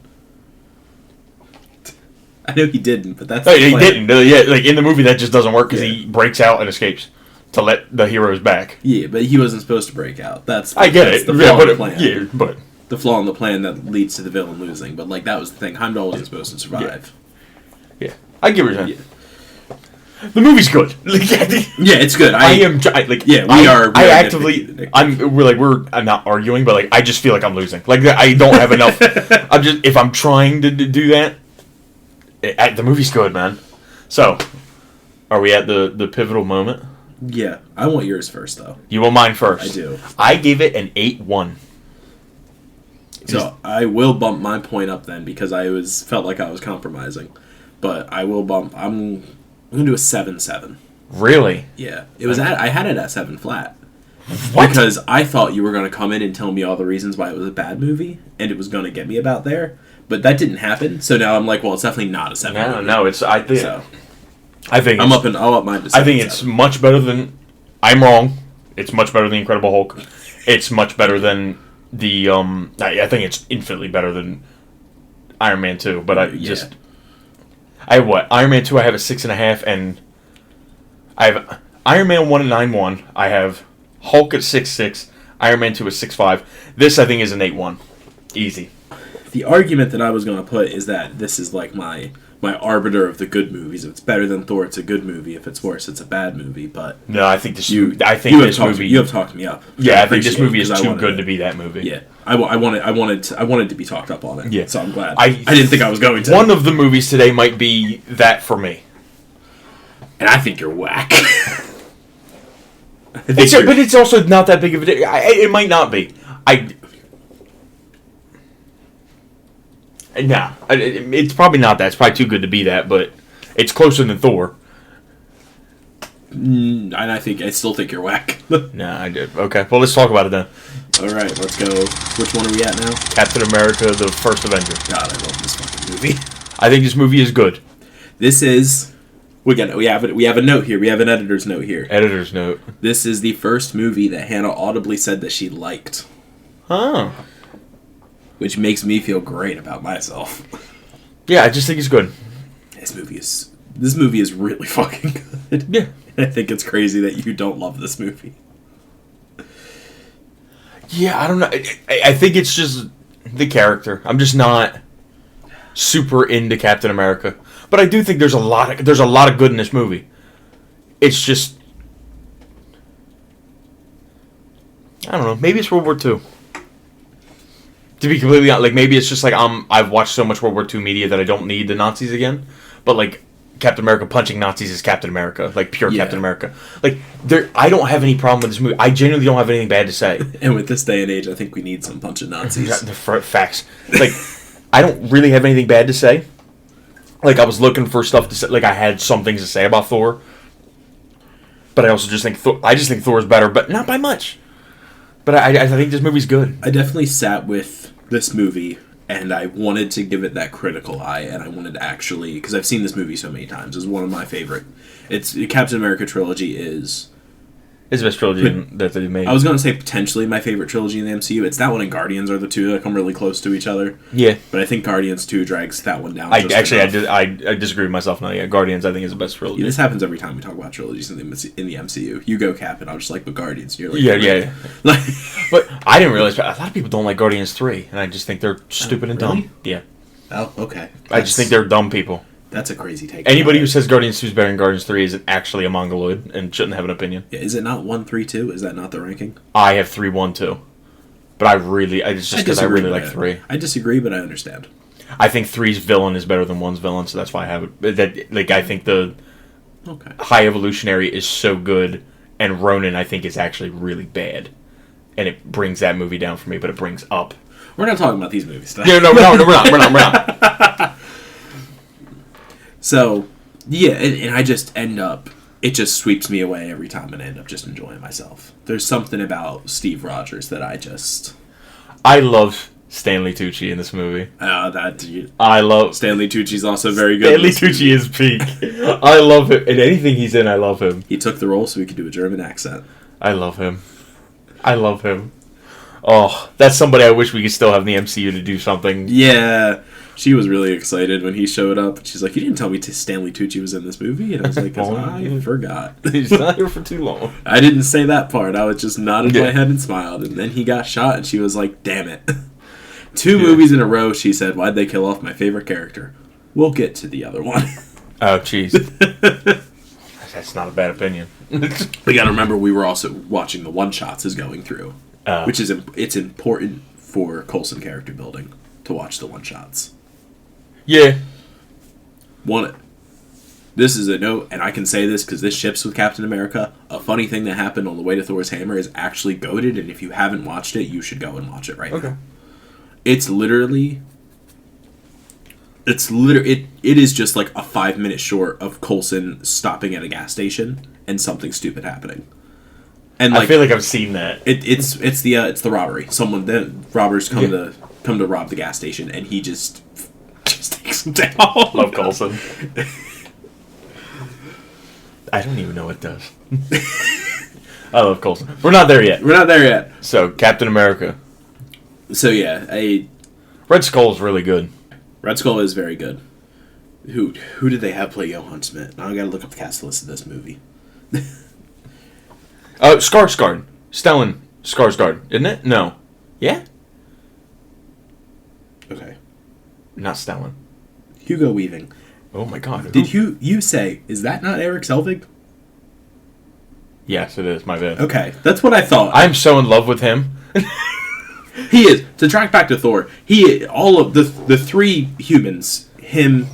I know he didn't, but that's... No, he didn't. Yeah, like, in the movie, that just doesn't work, because he breaks out and escapes to let the heroes back. Yeah, but he wasn't supposed to break out. I get it. The flaw in the plan. Yeah, but... The flaw in the plan that leads to the villain losing. But, like, that was the thing. Heimdall wasn't supposed to survive. Yeah. I get what you're saying. Yeah. The movie's good. Yeah, it's good. I'm not arguing, but like I just feel like I'm losing. Like I don't have enough. If I'm trying to do that, the movie's good, man. So, are we at the pivotal moment? Yeah, I want yours first, though. You want mine first? I do. I gave it an 8-1. So I will bump my point up then because I felt like I was compromising, but I will bump. I'm gonna do a 7-7. Really? Yeah, I had it at 7 flat. What? Because I thought you were gonna come in and tell me all the reasons why it was a bad movie, and it was gonna get me about there. But that didn't happen, so now I'm like, well, it's definitely not a 7. No, it's I think So I'll up mine to 7. I think it's much better than. I'm wrong. It's much better than Incredible Hulk. It's much better than the. I think it's infinitely better than Iron Man 2. But I have what? Iron Man 2. I have a 6.5, and I have Iron Man 1 at 9.1. I have Hulk at 6.6. Iron Man 2 at 6.5. This I think is an 8.1. Easy. The argument that I was going to put is that this is like my arbiter of the good movies. If it's better than Thor, it's a good movie. If it's worse, it's a bad movie. But no, I think this. You have talked me up. Yeah, I think this movie is too good to be that movie. Yeah, I wanted to be talked up on it. Yeah, so I'm glad. I didn't think I was going to. One of the movies today might be that for me, and I think you're whack. But it's also not that big of a. It might not be. Nah, it's probably not that. It's probably too good to be that, but it's closer than Thor. And I still think you're whack. Nah, I did. Okay, well, let's talk about it then. All right, let's go. Which one are we at now? Captain America, the first Avenger. God, I love this fucking movie. I think this movie is good. This is... We have a note here. We have an editor's note here. Editor's note. This is the first movie that Hannah audibly said that she liked. Oh. Which makes me feel great about myself. Yeah, I just think it's good. This movie is really fucking good. Yeah. I think it's crazy that you don't love this movie. Yeah, I don't know. I think it's just the character. I'm just not super into Captain America, but I do think there's a lot of good in this movie. It's just I don't know. Maybe it's World War II. To be completely honest, like maybe it's just like I've watched so much World War II media that I don't need the Nazis again. But like Captain America punching Nazis is Captain America, like pure Captain America. Like I don't have any problem with this movie. I genuinely don't have anything bad to say. And with this day and age, I think we need some punching Nazis. The facts. Like I don't really have anything bad to say. Like I was looking for stuff to say. Like I had some things to say about Thor, but I also just think Thor is better, but not by much. But I think this movie's good. I definitely sat with this movie, and I wanted to give it that critical eye, and I wanted to actually... Because I've seen this movie so many times. It's one of my favorite. It's Captain America trilogy is... It's the best trilogy that they've made. I was going to say potentially my favorite trilogy in the MCU. It's that one and Guardians are the two that come really close to each other. Yeah. But I think Guardians 2 drags that one down. I disagree with myself now. Yeah, Guardians I think is the best trilogy. Yeah, this happens every time we talk about trilogies in the MCU. You go Cap, and I'm just like, but Guardians. And you're like, yeah. Like, but I didn't realize a lot of people don't like Guardians 3, and I just think they're stupid and really? dumb. Yeah. Oh, okay. I just think they're dumb people. That's a crazy take. Anybody who says Guardians 2 is better than Guardians 3 is actually a mongoloid and shouldn't have an opinion. Yeah, is it not 1, 3, 2? Is that not the ranking? I have 3, 1, 2. But it's just because I really like 3. I disagree, but I understand. I think 3's villain is better than 1's villain, so that's why I have it. I think the High Evolutionary is so good, and Ronin I think is actually really bad. And it brings that movie down for me, but it brings up. We're not talking about these movies today. Yeah, no, we're not. So, yeah, and I just end up... It just sweeps me away every time, and I end up just enjoying myself. There's something about Steve Rogers that I love Stanley Tucci in this movie. I love... Stanley Tucci's also very good. Stanley Tucci is peak. I love him. In anything he's in, I love him. He took the role so he could do a German accent. I love him. Oh, that's somebody I wish we could still have in the MCU to do something. Yeah. She was really excited when he showed up. She's like, you didn't tell me Stanley Tucci was in this movie? And I was like, I forgot. He's not here for too long. I didn't say that part. I was just nodded my head and smiled. And then he got shot, and she was like, damn it. 2 movies in a row, she said, why'd they kill off my favorite character? We'll get to the other one. Oh, jeez. That's not a bad opinion. We gotta remember we were also watching the one-shots as going through. Which is it's important for Coulson character building to watch the one-shots. Yeah. This is a note, and I can say this because this ships with Captain America. A funny thing that happened on the way to Thor's hammer is actually goated, and if you haven't watched it, you should go and watch it right now. It is just like a 5-minute short of Coulson stopping at a gas station and something stupid happening. And I feel like I've seen that. It's the robbery. The robbers come to come to rob the gas station, and he just takes him down. Love Coulson. I don't even know what it does. I love Coulson. We're not there yet. So, Captain America. So, yeah, Red Skull's really good. Red Skull is very good. Who did they have play Johann Schmidt? Now I gotta look up the cast list of this movie. Skarsgård. Stellan Skarsgård, isn't it? No. Yeah? Okay. Not Stellan. Hugo Weaving. Oh my god. Did you say, is that not Eric Selvig? Yes, it is. My bad. Okay, that's what I thought. I'm so in love with him. He is. To track back to Thor, all of the three humans, him,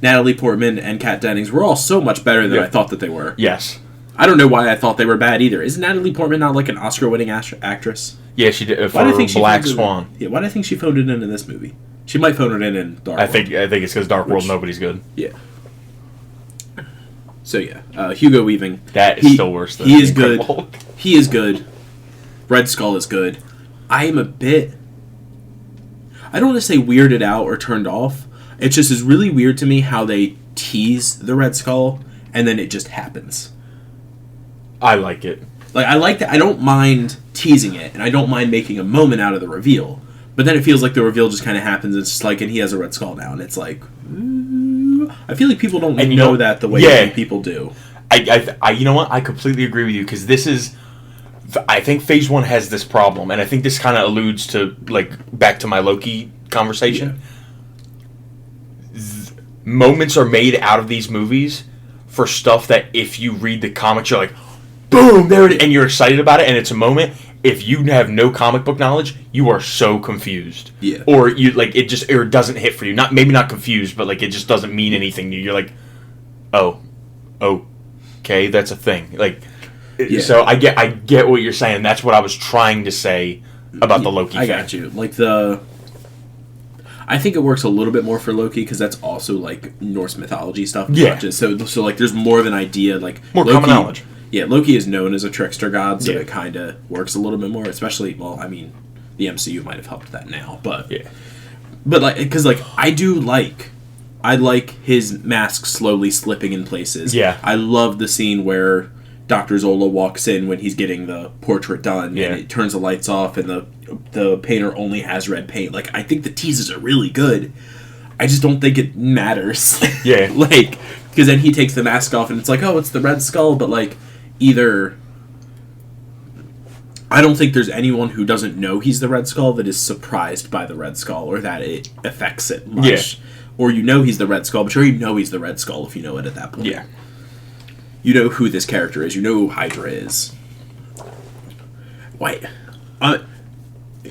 Natalie Portman, and Kat Dennings, were all so much better than I thought that they were. Yes. I don't know why I thought they were bad either. Isn't Natalie Portman not like an Oscar-winning actress? Yeah, she did for Black Swan. Yeah, why do I think she phoned it in this movie? She might phone it in Dark World. I think it's because Dark World nobody's good. Yeah. So yeah, Hugo Weaving. That is still worse than he is good. He is good. Red Skull is good. I am a bit, I don't want to say weirded out or turned off. It just is really weird to me how they tease the Red Skull and then it just happens. I like it. Like, I like that. I don't mind teasing it, and I don't mind making a moment out of the reveal. But then it feels like the reveal just kind of happens. It's just like, and he has a Red Skull now, and it's like, I feel like people don't know that the way people do. I you know what? I completely agree with you, because this is, I think Phase 1 has this problem, and I think this kind of alludes to, like, back to my Loki conversation. Yeah. Moments are made out of these movies for stuff that if you read the comics, you're like, boom, there it is, and you're excited about it, and it's a moment. If you have no comic book knowledge, you are so confused. Yeah. Or you like it just or it doesn't hit for you. Maybe not confused, but like it just doesn't mean anything to you. You're like, oh, okay, that's a thing. Like, so I get what you're saying. That's what I was trying to say about the Loki. I got you. Like I think it works a little bit more for Loki because that's also like Norse mythology stuff. Yeah. So like there's more of an idea, like more Loki, common knowledge. Yeah, Loki is known as a trickster god, so it kind of works a little bit more. Especially, well, I mean, the MCU might have helped that now, but like because like I like his mask slowly slipping in places. Yeah, I love the scene where Dr. Zola walks in when he's getting the portrait done, and it turns the lights off, and the painter only has red paint. Like, I think the teases are really good. I just don't think it matters. Yeah, like because then he takes the mask off, and it's like, oh, it's the Red Skull, but like. Either I don't think there's anyone who doesn't know he's the Red Skull that is surprised by the Red Skull or that it affects it much. Yeah. Or you know he's the Red Skull, but you already know he's the Red Skull if you know it at that point. Yeah. You know who this character is. You know who Hydra is. Wait.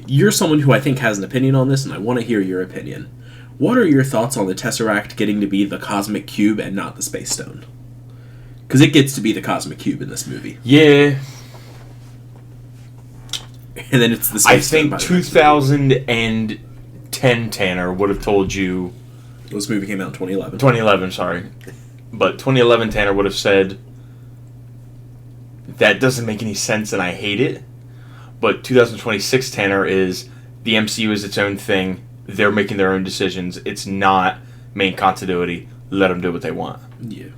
You're someone who I think has an opinion on this, and I want to hear your opinion. What are your thoughts on the Tesseract getting to be the Cosmic Cube and not the Space Stone? Because it gets to be the Cosmic Cube in this movie. Yeah. And then it's the Space Stone. I think 2010 Tanner would have told you... This movie came out in 2011. 2011, sorry. But 2011 Tanner would have said, that doesn't make any sense and I hate it. But 2026 Tanner is, the MCU is its own thing. They're making their own decisions. It's not main continuity. Let them do what they want. Yeah.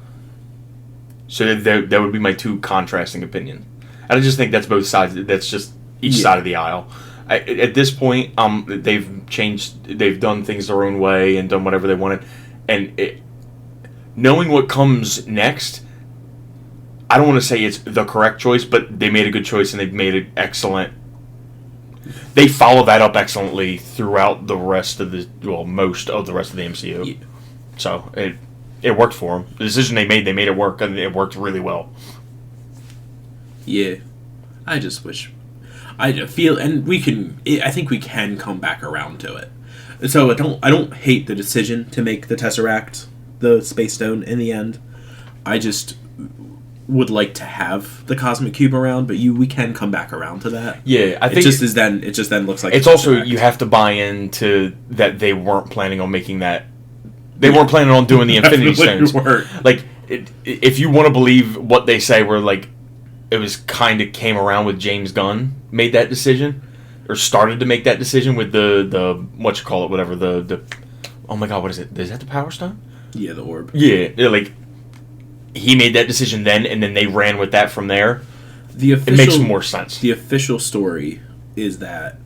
So that would be my two contrasting opinions. I just think that's both sides. That's just each side of the aisle. At this point, they've done things their own way and done whatever they wanted. And knowing what comes next, I don't want to say it's the correct choice, but they made a good choice and they've made it excellent. They follow that up excellently throughout the rest of most of the rest of the MCU. Yeah. So it worked for them. The decision they made it work, and it worked really well. Yeah. I just wish... I feel... And we can... I think we can come back around to it. So I don't hate the decision to make the Tesseract the Space Stone in the end. I just would like to have the Cosmic Cube around, but we can come back around to that. Yeah, I think... It just then looks like... It's also... You have to buy into that they weren't planning on making that... They weren't planning on doing the Infinity Stones. Like, if you want to believe what they say, where like it was kind of came around with James Gunn made that decision, or started to make that decision with the what you call it, whatever the oh my god, what is it? Is that the Power Stone? Yeah, the orb. Yeah, like he made that decision then, and then they ran with that from there. It makes more sense. The official story is that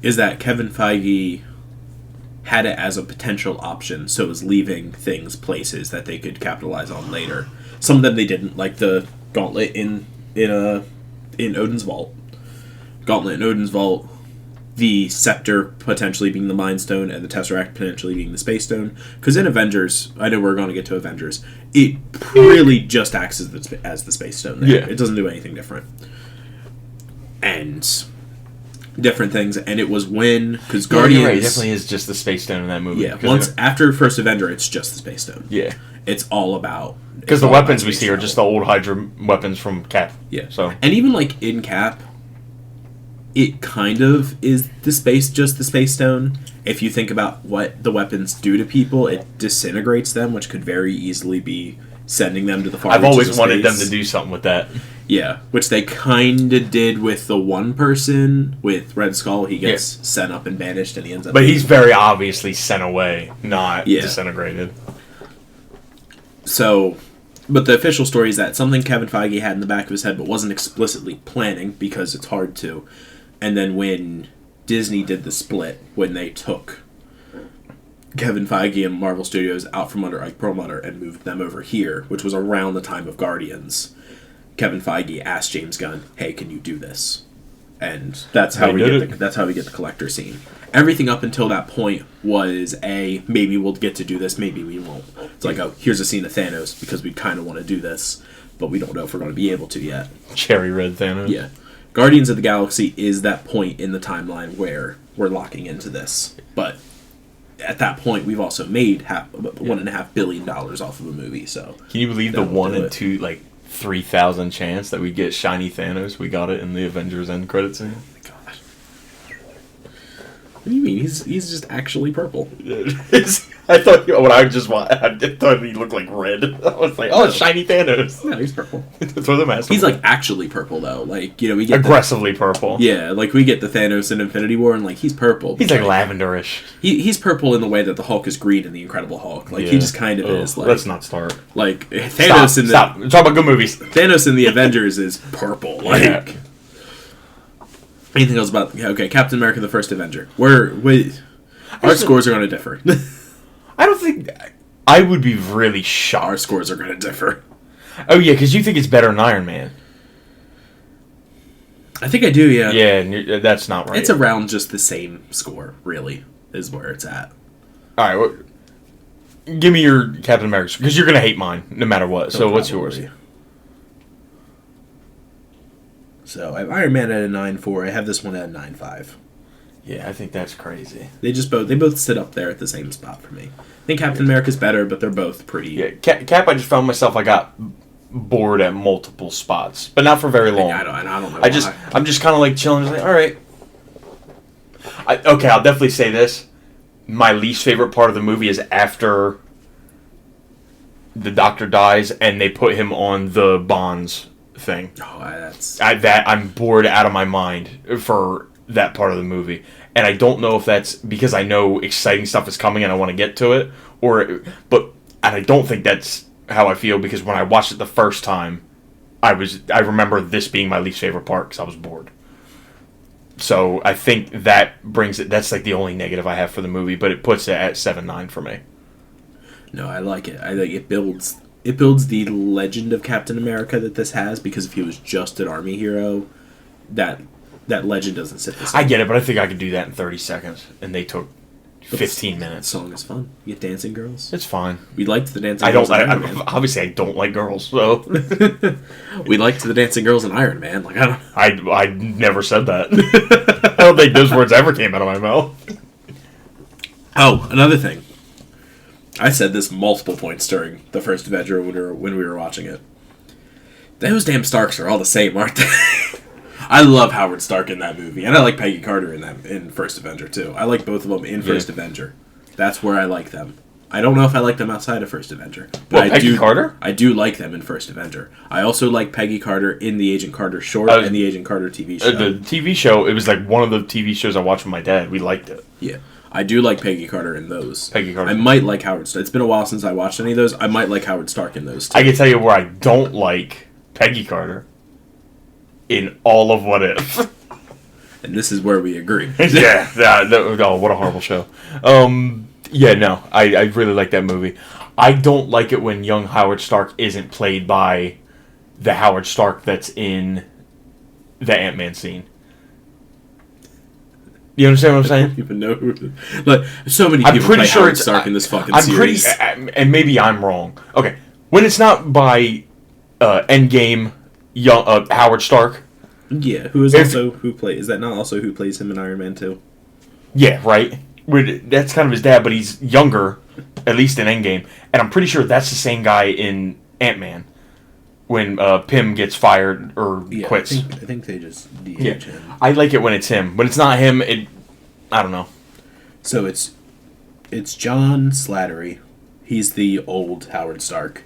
Kevin Feige had it as a potential option, so it was leaving places that they could capitalize on later. Some of them they didn't, like the gauntlet in Odin's Vault. Gauntlet in Odin's Vault, the scepter potentially being the Mind Stone, and the Tesseract potentially being the Space Stone. Because in Avengers, I know we're going to get to Avengers, it really just acts as the Space Stone there. Yeah. It doesn't do anything different. And different things, and it was when, because Guardians... You're right, it definitely is just the Space Stone in that movie. Yeah, after First Avenger, it's just the Space Stone. Yeah. It's all about... Because the weapons we see are just the old Hydra weapons from Cap. Yeah. So. And even, like, in Cap, it kind of is just the Space Stone. If you think about what the weapons do to people, it disintegrates them, which could very easily be sending them to the far I've reaches always of wanted space. them to do something with that. Yeah, which they kind of did with the one person, with Red Skull. He gets sent up and banished, and he ends up... But he's very obviously sent away, not disintegrated. So, but the official story is that something Kevin Feige had in the back of his head but wasn't explicitly planning, because it's hard to. And then when Disney did the split, when they took Kevin Feige and Marvel Studios out from under Ike Perlmutter and moved them over here, which was around the time of Guardians, Kevin Feige asked James Gunn, "Hey, can you do this?" And that's how we get the collector scene. Everything up until that point was maybe we'll get to do this, maybe we won't. It's like, oh, here's a scene of Thanos because we kind of want to do this, but we don't know if we're going to be able to yet. Cherry red Thanos. Yeah. Guardians of the Galaxy is that point in the timeline where we're locking into this. But at that point, we've also made $1.5 billion off of a movie. So can you believe the 1 in 2, like 3,000 chance that we get shiny Thanos? We got it in the Avengers end credit scene. Oh my gosh! What do you mean? He's just actually purple. I thought I thought he looked like red. I was like, oh, shiny Thanos. No, he's purple. Throw the mask. He's like actually purple though. Like, you know, we get aggressively purple. Yeah, like we get the Thanos in Infinity War, and like he's purple. He's like lavenderish. He's purple in the way that the Hulk is green in the Incredible Hulk. Like he just kind of is. Like, let's not start. Like Thanos Stop. Talk about good movies. Thanos in the Avengers is purple. Like anything else about Captain America: The First Avenger? Our scores are going to differ. I don't think... I would be really shocked. Our scores are going to differ. Oh, yeah, because you think it's better than Iron Man. I think I do, yeah. Yeah, that's not right. It's around just the same score, really, is where it's at. All right, give me your Captain America, because you're going to hate mine, no matter what. So what's yours? So I have Iron Man at a 9.4. I have this one at a 9.5. Yeah, I think that's crazy. They both sit up there at the same spot for me. I think Captain America's better, but they're both pretty... Yeah, Cap, I just found myself, I got bored at multiple spots, but not for very long. I don't know I'm just kind of like chilling, just like, all right. Okay, I'll definitely say this. My least favorite part of the movie is after the Doctor dies and they put him on the Bonds thing. Oh, I'm bored out of my mind for that part of the movie, and I don't know if that's because I know exciting stuff is coming and I want to get to it, and I don't think that's how I feel, because when I watched it the first time, I remember this being my least favorite part because I was bored. So I think that brings it. That's like the only negative I have for the movie, but it puts it at 7.9 for me. No, I like it. I think it builds the legend of Captain America that this has, because if he was just an army hero, that legend doesn't sit the same. I get it, but I think I could do that in 30 seconds, and they took 15 minutes. The song is fun. You get dancing girls. It's fine. We liked the dancing girls. Obviously, I don't like girls, so we liked the dancing girls in Iron Man. Like I never said that. I don't think those words ever came out of my mouth. Oh, another thing. I said this multiple points during the first Avenger when we were watching it. Those damn Starks are all the same, aren't they? I love Howard Stark in that movie, and I like Peggy Carter in First Avenger too. I like both of them in First Avenger. That's where I like them. I don't know if I like them outside of First Avenger. But Peggy Carter? I do like them in First Avenger. I also like Peggy Carter in the Agent Carter short and the Agent Carter TV show. The TV show, it was like one of the TV shows I watched with my dad. We liked it. Yeah. I do like Peggy Carter in those. Peggy Carter. I might like Howard Stark. It's been a while since I watched any of those. I might like Howard Stark in those, too. I can tell you where I don't like Peggy Carter. In all of What If. And this is where we agree. Oh, what a horrible show. I really like that movie. I don't like it when young Howard Stark isn't played by the Howard Stark that's in the Ant-Man scene. You understand what I'm saying? I don't even know who. Like, so many people play Howard Stark in this fucking series. And maybe I'm wrong. Okay, when it's not by Endgame, young Howard Stark. Yeah, who plays? Is that not also who plays him in Iron Man 2? Yeah, right. That's kind of his dad, but he's younger, at least in Endgame, and I'm pretty sure that's the same guy in Ant-Man. When Pym gets fired or quits. I think they just DH him. I like it when it's him. When it's not him, I don't know. So it's John Slattery. He's the old Howard Stark.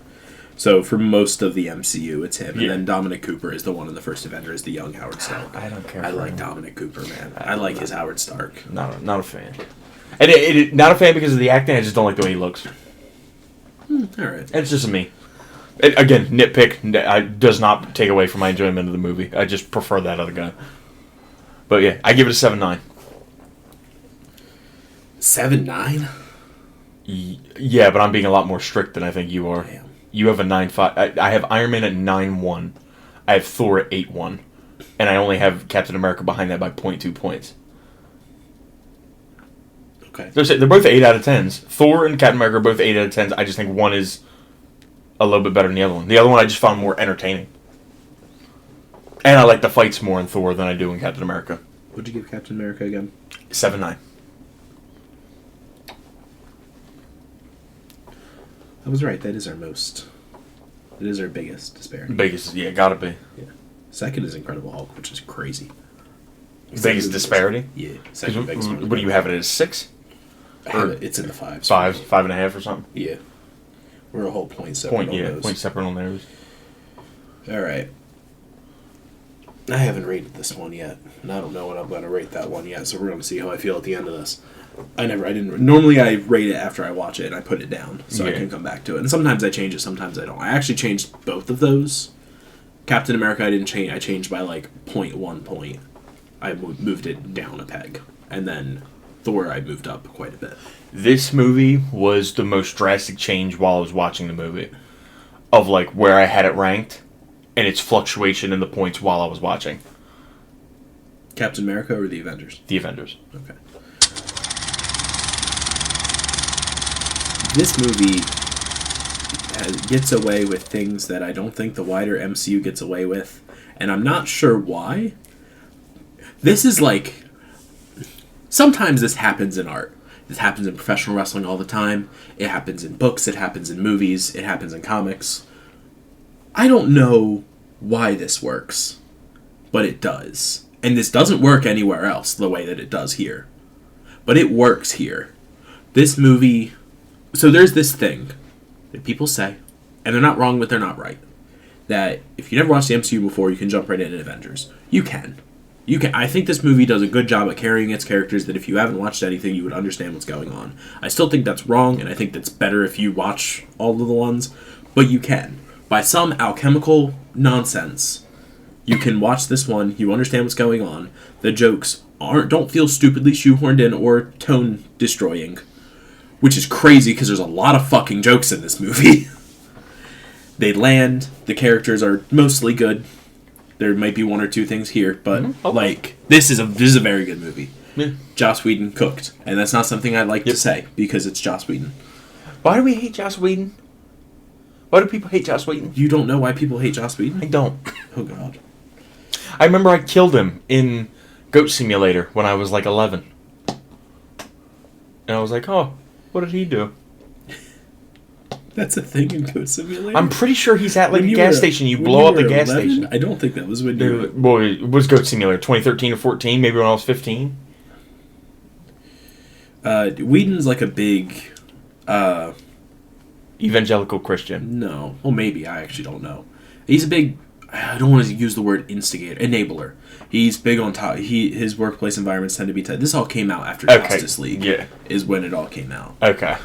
So for most of the MCU, it's him. Yeah. And then Dominic Cooper is the one in the First Avenger, is the young Howard Stark. I don't care. I like Dominic Cooper, man. I like his Howard Stark. Not a fan. And not a fan because of the acting. I just don't like the way he looks. All right. It's just me. Again, nitpick does not take away from my enjoyment of the movie. I just prefer that other guy. But yeah, I give it a 7.9. 7.9? Yeah, but I'm being a lot more strict than I think you are. Damn. You have a 9.5. I have Iron Man at 9.1. I have Thor at 8.1. And I only have Captain America behind that by 0.2 points. Okay. They're both 8 out of 10s. Thor and Captain America are both 8 out of 10s. I just think one is a little bit better than the other one. The other one I just found more entertaining. And I like the fights more in Thor than I do in Captain America. What'd you give Captain America again? 7.9. I was right. That is our most. It is our biggest disparity. Biggest, yeah, gotta be. Yeah. Second is Incredible Hulk, which is crazy. Biggest disparity? Yeah. Second biggest one. What do you have it as? 6? It's in the 5s. 5.5 or something? Yeah. We're a whole point separate on those. Point separate on those. All right. I haven't rated this one yet, and I don't know what I'm going to rate that one yet, so we're going to see how I feel at the end of this. Normally I rate it after I watch it and I put it down so I can come back to it. And sometimes I change it, sometimes I don't. I actually changed both of those. Captain America I didn't change. I changed by like 0.1 point. I moved it down a peg. And then Thor I moved up quite a bit. This movie was the most drastic change while I was watching the movie. Of like where I had it ranked and its fluctuation in the points while I was watching. Captain America or the Avengers? The Avengers. Okay. This movie gets away with things that I don't think the wider MCU gets away with, and I'm not sure why. This is like... Sometimes this happens in art. This happens in professional wrestling all the time. It happens in books. It happens in movies. It happens in comics. I don't know why this works, but it does. And this doesn't work anywhere else the way that it does here. But it works here. This movie... So there's this thing that people say, and they're not wrong, but they're not right, that if you never watched the MCU before, you can jump right into Avengers. You can. I think this movie does a good job at carrying its characters that if you haven't watched anything, you would understand what's going on. I still think that's wrong, and I think that's better if you watch all of the ones, but you can. By some alchemical nonsense, you can watch this one, you understand what's going on, the jokes don't feel stupidly shoehorned in or tone-destroying. Which is crazy because there's a lot of fucking jokes in this movie. They land. The characters are mostly good. There might be one or two things here, but this is a very good movie. Yeah. Joss Whedon cooked, and that's not something I like to say because it's Joss Whedon. Why do we hate Joss Whedon? Why do people hate Joss Whedon? You don't know why people hate Joss Whedon? I don't. Oh God. I remember I killed him in Goat Simulator when I was like 11, and I was like, oh. What did he do? That's a thing in Goat Simulator? I'm pretty sure he's at like a gas station. You blow up the gas 11? station. I don't think that was when you were... Well, it was Goat Simulator 2013 or 14, maybe when I was 15. Whedon's like a big Evangelical Christian. No. Well, maybe. I actually don't know. He's a big... I don't want to use the word instigator. Enabler. He's big on top. His workplace environments tend to be... This all came out after Justice League. Yeah. Is when it all came out. Okay.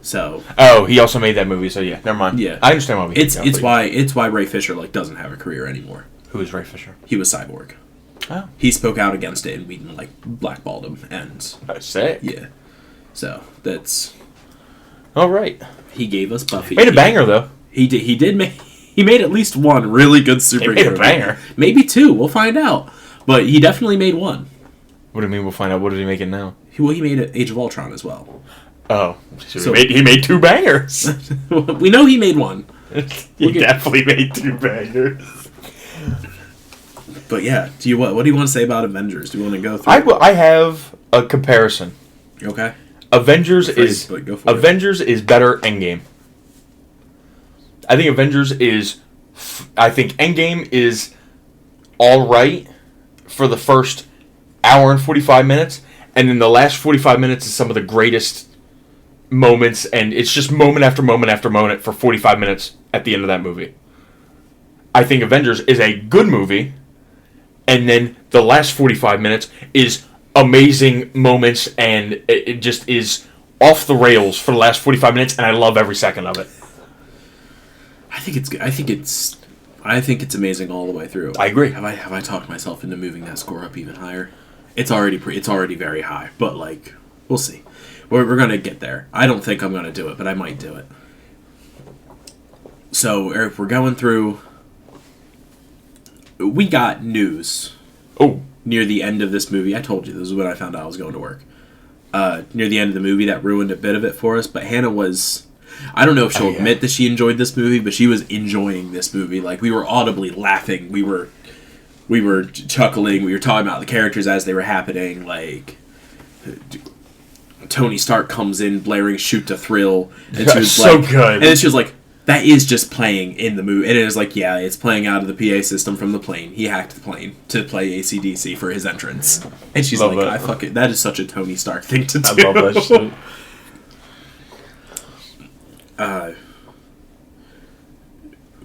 So... Oh, he also made that movie, so yeah. Never mind. Yeah. I understand why we... It's why Ray Fisher, like, doesn't have a career anymore. Who is Ray Fisher? He was Cyborg. Oh. He spoke out against it, and Whedon, like, blackballed him. And... Sick. Yeah. So, that's... All right. He gave us Buffy. Made a banger, though. He did make... He made at least one really good superhero movie. He made a banger. Maybe two. We'll find out. But he definitely made one. What do you mean we'll find out? What is he making now? He made Age of Ultron as well. Oh. So he made two bangers. We know he made one. He definitely made two bangers. But yeah, what do you want to say about Avengers? Do you want to go through? I have a comparison. Okay. Avengers is better Endgame. I think I think Endgame is all right for the first hour and 45 minutes, and then the last 45 minutes is some of the greatest moments, and it's just moment after moment after moment for 45 minutes at the end of that movie. I think Avengers is a good movie, and then the last 45 minutes is amazing moments, and it just is off the rails for the last 45 minutes, and I love every second of it. I think it's good. I think it's amazing all the way through. I agree. Have I talked myself into moving that score up even higher? It's already very high, but like we'll see. We're gonna get there. I don't think I'm gonna do it, but I might do it. So Eric, we're going through. We got news. Oh, near the end of this movie, I told you this is when I found out I was going to work. Near the end of the movie, that ruined a bit of it for us. But Hannah was. I don't know if she'll admit that she enjoyed this movie, but she was enjoying this movie. Like, we were audibly laughing. We were chuckling. We were talking about the characters as they were happening. Like, Tony Stark comes in blaring "Shoot to Thrill," and she was so like, good. And then she was like, "That is just playing in the movie." And it was like, yeah, it's playing out of the PA system from the plane. He hacked the plane to play AC/DC for his entrance. And she's love like, "I fuck it. That is such a Tony Stark thing to do." I love that shit.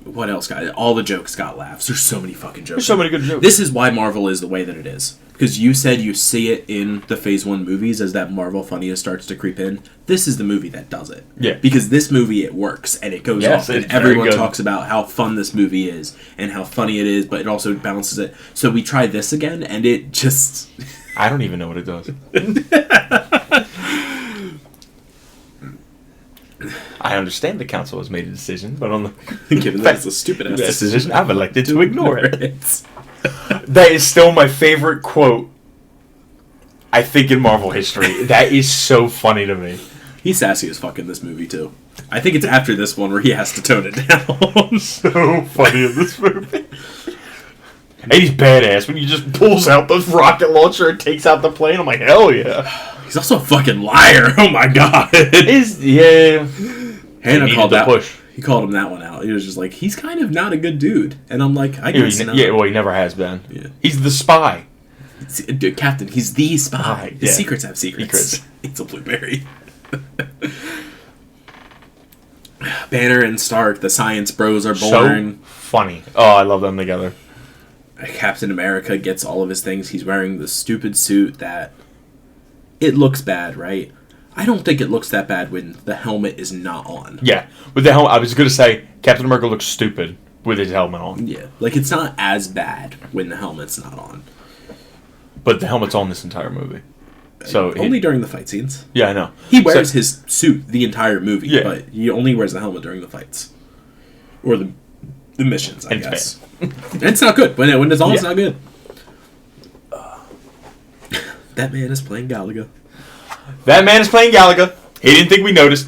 What else got it? All the jokes got laughs. There's so many fucking jokes. There's so many good jokes. This is why Marvel is the way that it is. Because you said you see it in the Phase 1 movies as that Marvel funniness starts to creep in. This is the movie that does it. Yeah. Because this movie, it works, and it goes off, and everyone talks about how fun this movie is, and how funny it is, but it also balances it. So we try this again, and it just... I don't even know what it does. I understand the council has made a decision, but on the given that it's a stupid-ass decision, I've elected to ignore it. That is still my favorite quote, I think, in Marvel history. That is so funny to me. He's sassy as fuck in this movie, too. I think it's after this one where he has to tone it down. So funny in this movie. And he's badass when he just pulls out the rocket launcher and takes out the plane. I'm like, hell yeah. He's also a fucking liar. Oh my god. Yeah. Hannah called that push. He called him that one out. He was just like, he's kind of not a good dude. And I'm like, I guess not. Yeah, well, he never has been. Yeah. He's the spy. Dude, Captain, he's the spy. His secrets have secrets. Secrets. It's a blueberry. Banner and Stark, the science bros are born. So funny. Oh, I love them together. Captain America gets all of his things. He's wearing the stupid suit that... It looks bad, right? I don't think it looks that bad when the helmet is not on. Yeah. With the helmet, I was going to say, Captain America looks stupid with his helmet on. Yeah. Like, it's not as bad when the helmet's not on. But the helmet's on this entire movie. So only during the fight scenes. Yeah, I know. He wears his suit the entire movie, but he only wears the helmet during the fights. Or the missions, I guess. And it's not good. When it's on, it's not good. That man is playing Galaga. That man is playing Galaga. He didn't think we noticed,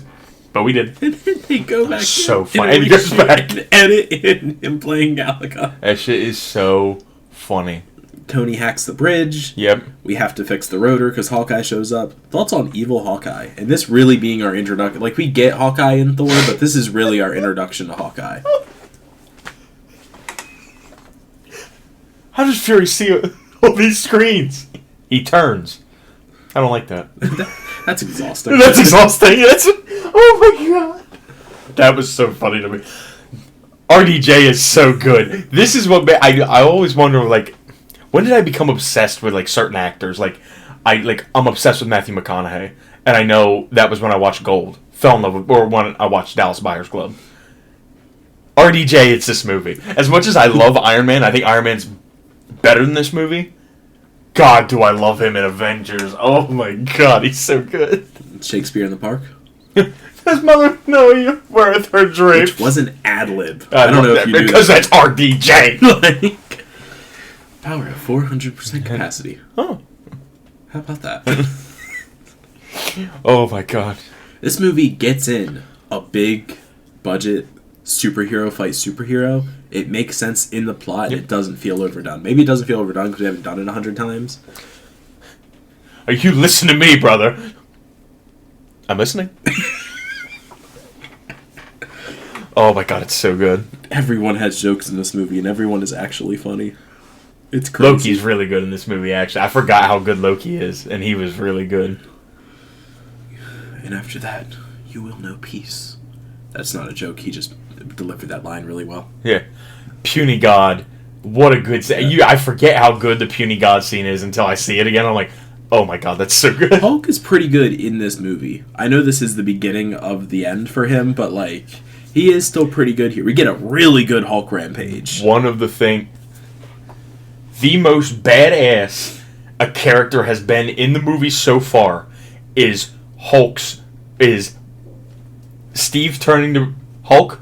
but we did. And then they go back. So funny. And he goes back and edit in him playing Galaga. That shit is so funny. Tony hacks the bridge. Yep. We have to fix the rotor because Hawkeye shows up. Thoughts on evil Hawkeye? And this really being our introduction. Like, we get Hawkeye in Thor, but this is really our introduction to Hawkeye. How does Fury see all these screens? He turns. I don't like that. That's exhausting. That's exhausting. Oh my god. That was so funny to me. RDJ is so good. This is what I always wonder, like, when did I become obsessed with, like, certain actors? I'm obsessed with Matthew McConaughey, and I know that was when I watched Gold. Fell in love with, or when I watched Dallas Buyers Club. RDJ, it's this movie. As much as I love Iron Man, I think Iron Man's better than this movie. God, do I love him in Avengers. Oh my god, he's so good. Shakespeare in the Park. His mother know you worth her drapes. Which was an ad-lib. I don't know if you knew because that's RDJ. Like, power at 400% capacity. Oh. How about that? Oh my god. This movie gets in a big budget superhero fight superhero. It makes sense in the plot. Yep. It doesn't feel overdone. Maybe it doesn't feel overdone because we haven't done it 100 times. Are you listening to me, brother? I'm listening. Oh my god, it's so good. Everyone has jokes in this movie, and everyone is actually funny. It's crazy. Loki's really good in this movie, actually. I forgot how good Loki is, and he was really good. And after that, you will know peace. That's not a joke. He just delivered that line really well. Yeah. Puny God. What a good scene. Yeah. I forget how good the Puny God scene is until I see it again. I'm like, oh my god, that's so good. Hulk is pretty good in this movie. I know this is the beginning of the end for him, but, like, he is still pretty good here. We get a really good Hulk rampage. The most badass a character has been in the movie so far is Steve turning to Hulk,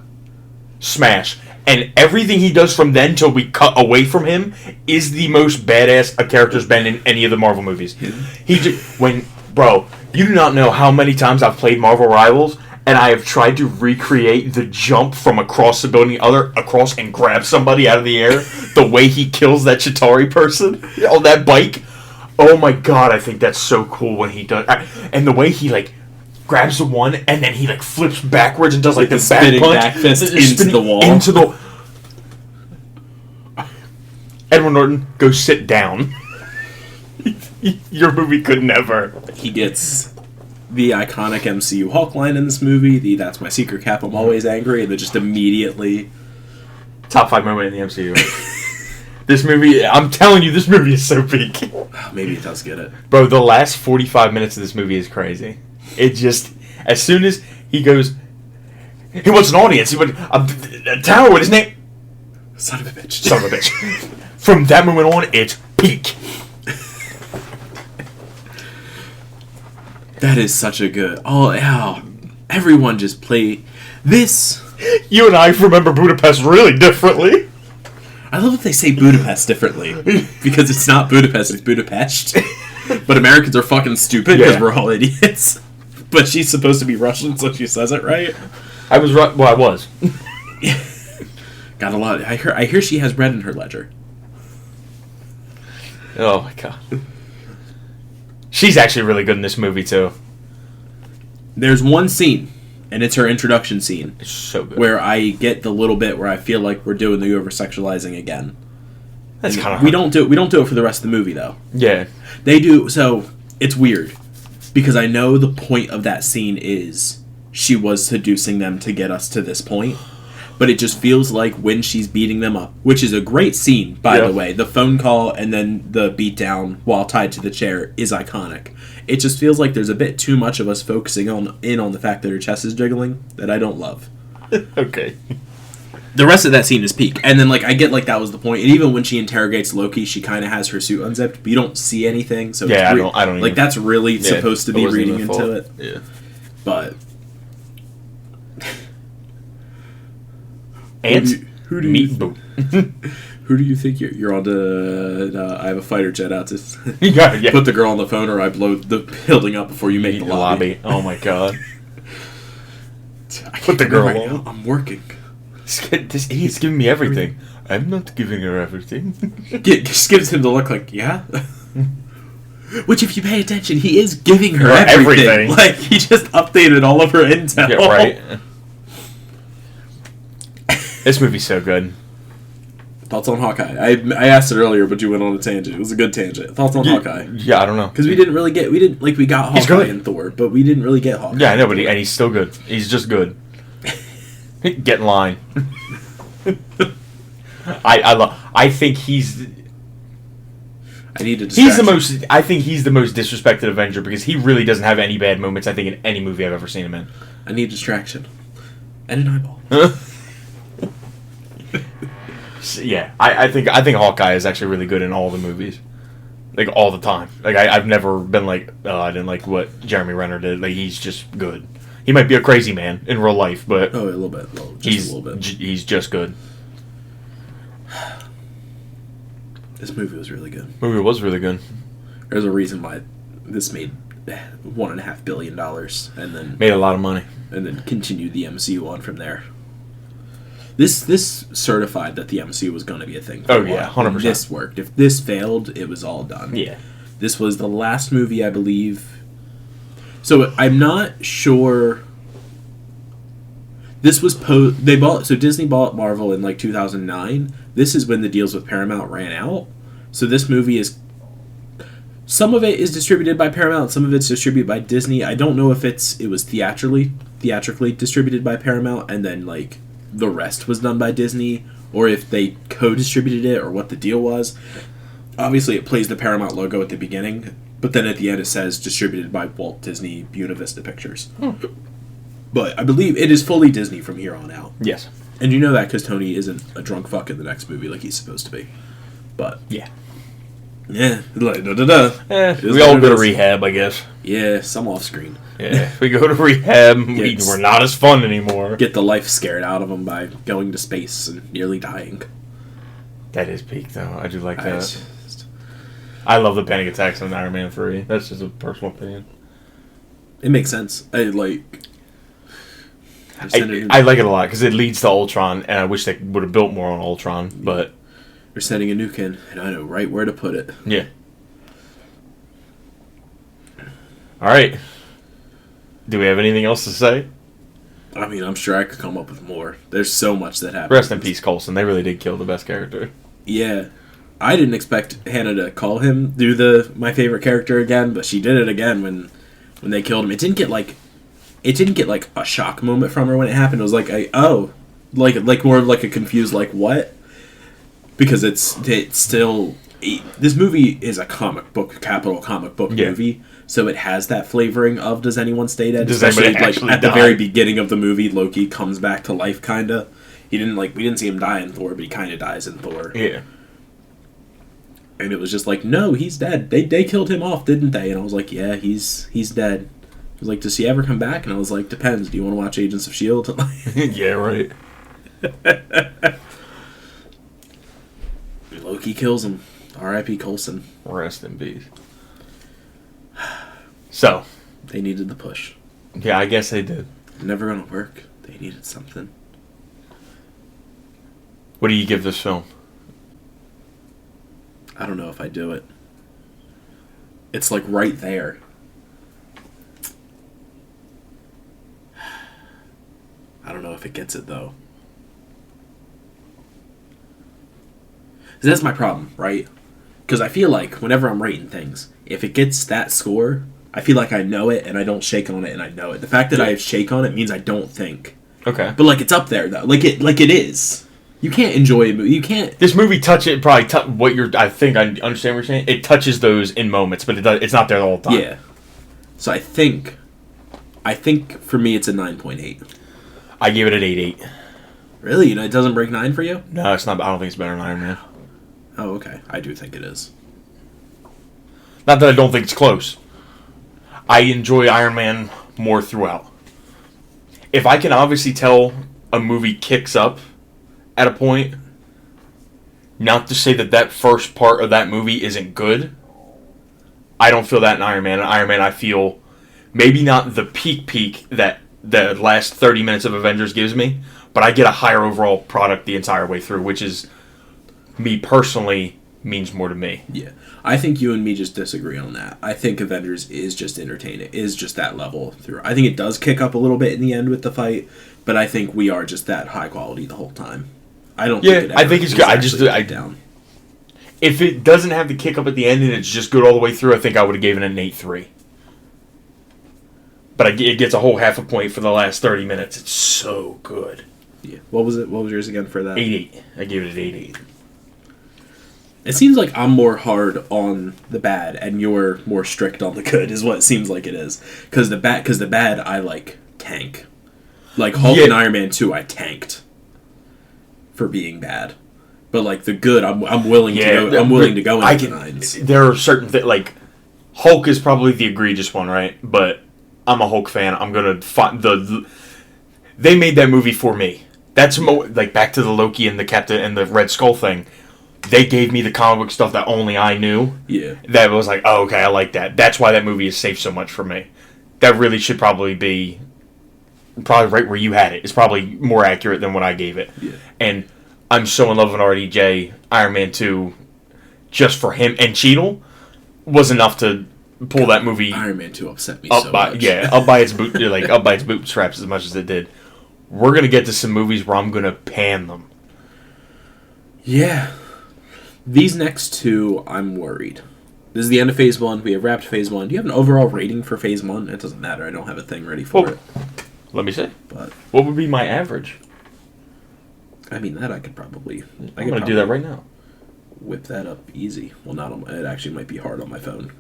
smash. And everything he does from then till we cut away from him is the most badass a character's been in any of the Marvel movies. Bro, you do not know how many times I've played Marvel Rivals, and I have tried to recreate the jump from across the building across and grab somebody out of the air, the way he kills that Chitauri person on that bike. Oh my god, I think that's so cool when he does. And the way he, like, grabs the one and then he, like, flips backwards and does, like, the spinning back fist into the wall. Edward Norton, go sit down. Your movie could never. He gets the iconic MCU Hulk line in this movie, that's my secret cap, I'm always angry, and then just immediately... Top 5 moment in the MCU. This movie, I'm telling you, this movie is so peak. Maybe it does get it. Bro, the last 45 minutes of this movie is crazy. It just, as soon as he goes, he wants an audience, he went, Tower, what his name? Son of a bitch. Son of a bitch. From that moment on, it's peak. That is such a good... Oh, yeah. Everyone just play... This... You and I remember Budapest really differently. I love that they say Budapest differently. Because it's not Budapest, it's Budapest. But Americans are fucking stupid because we're all idiots. But she's supposed to be Russian, so she says it right. I was right. Well, I was. Got a lot. I hear she has red in her ledger. Oh my god. She's actually really good in this movie too. There's one scene, and it's her introduction scene. It's so good. Where I get the little bit where I feel like we're doing the over-sexualizing again. That's kind of we don't do it for the rest of the movie though. Yeah. They do. So it's weird because I know the point of that scene is she was seducing them to get us to this point. But it just feels like when she's beating them up, which is a great scene, by the way. The phone call and then the beatdown while tied to the chair is iconic. It just feels like there's a bit too much of us focusing on the fact that her chest is jiggling that I don't love. Okay. The rest of that scene is peak. And then, like, I get, like, that was the point. And even when she interrogates Loki, she kind of has her suit unzipped, but you don't see anything. So yeah, it's I don't like, even, that's really supposed to be reading into it. Yeah. But... Who do you think you're on to? I have a fighter jet out to put the girl on the phone, or I blow the building up before you make the lobby. Oh my god! Put the girl on. I'm working. This idiot's giving me everything. I'm not giving her everything. Just gives him the look like, yeah. Which, if you pay attention, he is giving her everything. Like, he just updated all of her intel. Yeah, right. This movie's so good. Thoughts on Hawkeye? I asked it earlier, but you went on a tangent. It was a good tangent. Thoughts on Hawkeye? Yeah, I don't know. Because we got Hawkeye and Thor, but we didn't really get Hawkeye. Yeah, I know, and he's still good. He's just good. Get in line. I think he's. I need a distraction. I think he's the most disrespected Avenger because he really doesn't have any bad moments. I think in any movie I've ever seen him in. I need distraction and an eyeball. Yeah, I think Hawkeye is actually really good in all the movies, like all the time. Like I've never been like, oh, I didn't like what Jeremy Renner did. Like he's just good. He might be a crazy man in real life, but a little bit, just a little bit. He's just good. This movie was really good. Movie was really good. There's a reason why this made $1.5 billion, and then made a lot of money, and then continued the MCU on from there. This certified that the MCU was going to be a thing. Oh yeah, 100%. This worked. If this failed, it was all done. Yeah. This was the last movie, I believe. So I'm not sure. This was Disney bought Marvel in like 2009. This is when the deals with Paramount ran out. So this movie is. Some of it is distributed by Paramount. Some of it's distributed by Disney. I don't know if it was theatrically distributed by Paramount, and then like the rest was done by Disney, or if they co-distributed it, or what the deal was. Obviously, it plays the Paramount logo at the beginning, but then at the end it says distributed by Walt Disney Buena Vista Pictures. But I believe it is fully Disney from here on out. Yes. And you know that because Tony isn't a drunk fuck in the next movie like he's supposed to be. But yeah. Yeah. We all go to rehab, I guess. Yeah, some off screen. Yeah, we go to rehab, we're not as fun anymore. Get the life scared out of them by going to space and nearly dying. That is peak, though. I do like that. I love the panic attacks in Iron Man 3. That's just a personal opinion. It makes sense. I like it a lot because it leads to Ultron, and I wish they would have built more on Ultron, but... They're sending a nuke in, and I know right where to put it. Yeah. Alright. Do we have anything else to say? I mean, I'm sure I could come up with more. There's so much that happened. Rest in peace, Coulson. They really did kill the best character. Yeah. I didn't expect Hannah to call him do my favorite character again, but she did it again when they killed him. It didn't get like a shock moment from her when it happened. It was like like more of like a confused like what? Because it's still this movie is a capital comic book movie. So it has that flavoring of does anyone stay dead? Especially like at the very beginning of the movie, Loki comes back to life kinda. We didn't see him die in Thor, but he kinda dies in Thor. Yeah. And it was just like, no, he's dead. They killed him off, didn't they? And I was like, yeah, he's dead. I was like, does he ever come back? And I was like, depends. Do you want to watch Agents of S.H.I.E.L.D.? Yeah, right. Loki kills him. R.I.P. Coulson. Rest in peace. So. They needed the push. Yeah, I guess they did. Never gonna work. They needed something. What do you give this film? I don't know if I do it. It's like right there. I don't know if it gets it though. That's my problem, right? Because I feel like whenever I'm rating things, if it gets that score, I feel like I know it and I don't shake on it and I know it. The fact that I shake on it means I don't think. Okay. But like it's up there though. Like it is. You can't enjoy a movie. You can't. This movie I think I understand what you're saying. It touches those in moments, but it's not there the whole time. Yeah. So I think for me it's a 9.8. I give it an 8.8. Really? It doesn't break 9 for you? No, it's not. I don't think it's better than Iron Man. Oh, okay. I do think it is. Not that I don't think it's close. I enjoy Iron Man more throughout. If I can obviously tell a movie kicks up at a point, not to say that first part of that movie isn't good, I don't feel that in Iron Man. In Iron Man, I feel maybe not the peak that the last 30 minutes of Avengers gives me, but I get a higher overall product the entire way through, which is, me personally, means more to me. Yeah. I think you and me just disagree on that. I think Avengers is just entertaining. Is just that level through. I think it does kick up a little bit in the end with the fight, but I think we are just that high quality the whole time. I don't. Yeah, think it I think it's good. I just down. If it doesn't have the kick up at the end and it's just good all the way through, I think I would have given it an 8.3. But it gets a whole half a point for the last 30 minutes. It's so good. Yeah. What was it? What was yours again for that? 8.8. I gave it an 8.8. It seems like I'm more hard on the bad, and you're more strict on the good. Is what it seems like it is. Because the bad, I like tank. Like Hulk and Iron Man 2, I tanked for being bad. But like the good, I'm willing to go. I'm willing to go into nines. There are certain things like Hulk is probably the egregious one, right? But I'm a Hulk fan. I'm gonna find They made that movie for me. That's like back to the Loki and the Captain and the Red Skull thing. They gave me the comic book stuff that only I knew. Yeah. That was like, oh, okay, I like that. That's why that movie is safe so much for me. That really should probably be right where you had it. It's probably more accurate than what I gave it. Yeah. And I'm so in love with RDJ. Iron Man 2, just for him. And Cheadle was enough to pull that movie. Iron Man 2 upset me so much. Yeah, up by its bootstraps as much as it did. We're going to get to some movies where I'm going to pan them. Yeah. These next two, I'm worried. This is the end of Phase 1. We have wrapped Phase 1. Do you have an overall rating for Phase 1? It doesn't matter. I don't have a thing ready for it. Let me see. But what would be my average? I mean, that I could probably... I'm going to do that right now. Whip that up easy. Well, not on... It actually might be hard on my phone.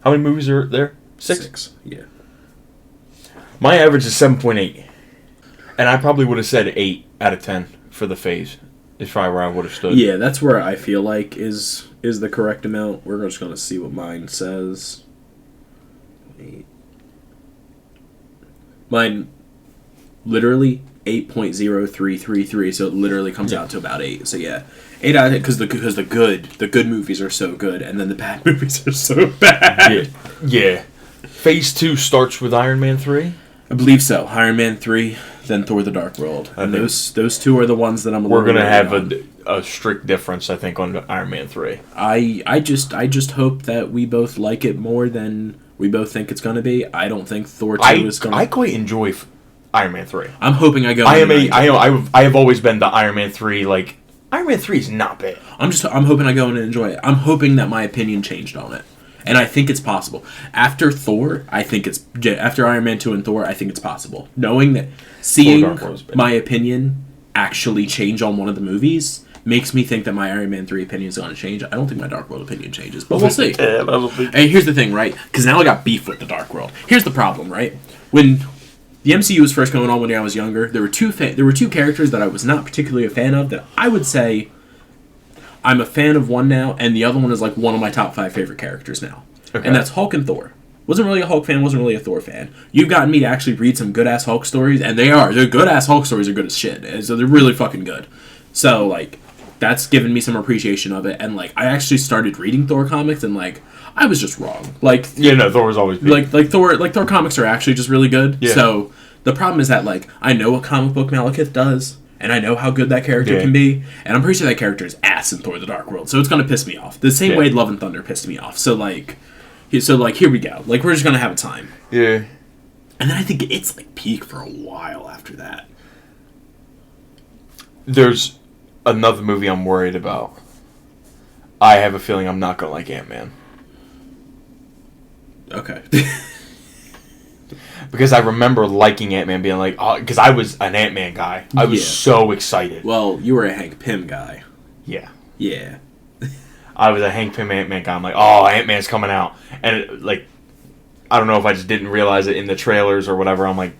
How many movies are there? 6? 6, yeah. My average is 7.8. And I probably would have said 8 out of 10 for the phase. Is probably where I would have stood. Yeah, that's where I feel like is the correct amount. We're just going to see what mine says. 8. Mine, literally 8.0333, so it literally comes out to about 8. So yeah, 8 out of 10, because the good movies are so good, and then the bad movies are so bad. Yeah. Phase 2 starts with Iron Man 3? I believe so. Iron Man 3, then Thor: The Dark World, and those two are the ones that I'm. We're gonna have a strict difference, I think, on Iron Man 3. I just hope that we both like it more than we both think it's gonna be. I don't think Thor 2 is gonna. I quite enjoy Iron Man 3. I'm hoping I go. I have always been the Iron Man 3. Like Iron Man 3 is not bad. I'm hoping I go in and enjoy it. I'm hoping that my opinion changed on it. And I think it's possible. After Thor, after Iron Man 2 and Thor, I think it's possible. Knowing that, seeing my opinion actually change on one of the movies makes me think that my Iron Man 3 opinion is going to change. I don't think my Dark World opinion changes, but we'll see. And here's the thing, right? Because now I got beef with the Dark World. Here's the problem, right? When the MCU was first going on when I was younger, there were two characters that I was not particularly a fan of that I would say I'm a fan of one now, and the other one is like one of my top 5 favorite characters now. Okay. And that's Hulk and Thor. Wasn't really a Hulk fan, wasn't really a Thor fan. You've gotten me to actually read some good-ass Hulk stories, and they're good-ass Hulk stories are good as shit. And so they're really fucking good. So, like, that's given me some appreciation of it, and, like, I actually started reading Thor comics, and, like, I was just wrong. Like, Thor was always good. Like Thor comics are actually just really good. Yeah. So, the problem is that, like, I know what comic book Malekith does, and I know how good that character can be, and I'm pretty sure that character is ass in Thor: The Dark World, so it's gonna piss me off. The same way Love and Thunder pissed me off. So here we go. Like, we're just gonna have a time. Yeah. And then I think it's like peak for a while after that. There's another movie I'm worried about. I have a feeling I'm not gonna like Ant-Man. Okay. Because I remember liking Ant-Man, being like, oh, because I was an Ant-Man guy. I was so excited. Well, you were a Hank Pym guy. Yeah. Yeah. I was a Hank Pym Ant-Man guy. I'm like, oh, Ant-Man's coming out. And, I don't know if I just didn't realize it in the trailers or whatever. I'm like,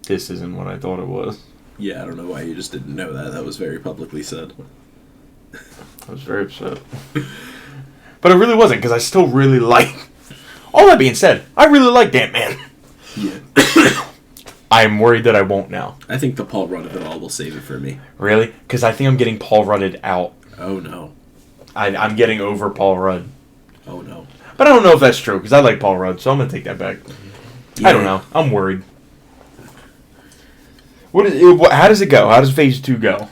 this isn't what I thought it was. Yeah, I don't know why you just didn't know that. That was very publicly said. I was very upset. But it really wasn't, because I still really like... All that being said, I really liked Ant-Man. Yeah. I'm worried that I won't now. I think the Paul Rudd of it all will save it for me. Really? Because I think I'm getting Paul Rudded out. Oh, no. I'm getting over Paul Rudd. Oh, no. But I don't know if that's true, because I like Paul Rudd, so I'm going to take that back. Yeah. I don't know. I'm worried. How does it go? How does Phase 2 go?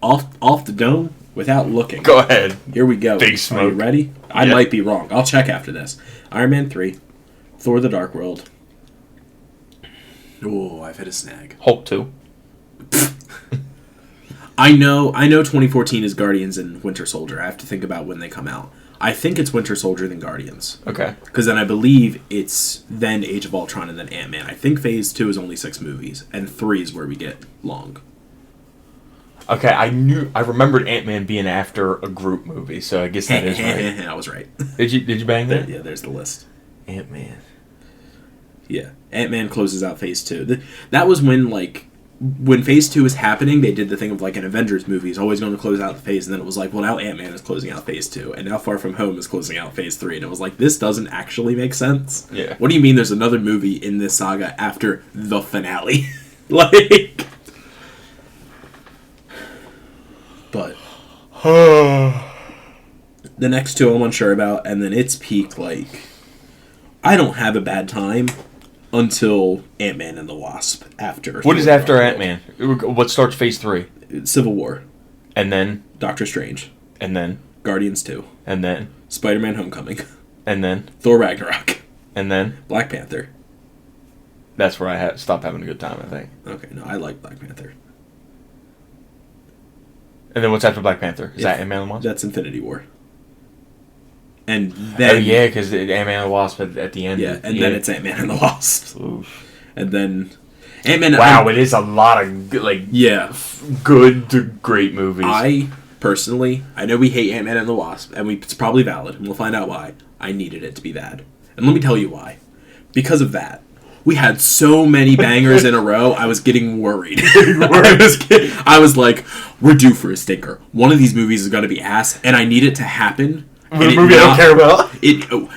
Off the dome, without looking. Go ahead. Here we go. Big smoke. Are you ready? I might be wrong. I'll check after this. Iron Man 3, Thor: The Dark World, Oh, I've hit a snag. Hulk 2. I know 2014 is Guardians and Winter Soldier. I have to think about when they come out. I think it's Winter Soldier then Guardians. Okay. Because then I believe it's then Age of Ultron and then Ant-Man. I think Phase 2 is only 6 movies, and 3 is where we get long. Okay, I remembered Ant-Man being after a group movie, so I guess that is right. I was right. Did you bang that? Yeah, there's the list. Ant-Man. Yeah, Ant-Man closes out Phase 2. That was when, when Phase 2 was happening, they did the thing of, an Avengers movie is always going to close out the phase, and then it was like, well, now Ant-Man is closing out Phase 2, and now Far From Home is closing out Phase 3, and it was like, this doesn't actually make sense. Yeah. What do you mean there's another movie in this saga after the finale? But... the next two I'm unsure about, and then its peak, I don't have a bad time until Ant-Man and the Wasp after. What is after Ant-Man? What starts Phase 3? Civil War. And then? Doctor Strange. And then? Guardians 2. And then? Spider-Man Homecoming. And then? Thor Ragnarok. And then? Black Panther. That's where I stopped having a good time, I think. Okay, no, I like Black Panther. And then what's after Black Panther? Is that Ant-Man and the Wasp? That's Infinity War. And then... Oh, yeah, because Ant-Man and the Wasp at the end. Yeah, and then it's Ant-Man and the Wasp. Oof. And then... Ant-Man... Wow, it is a lot of, good to great movies. I know we hate Ant-Man and the Wasp, and it's probably valid, and we'll find out why. I needed it to be bad. And let me tell you why. Because of that. We had so many bangers in a row, I was getting worried. I was like, we're due for a stinker. One of these movies is going to be ass, and I need it to happen. A movie I don't care about?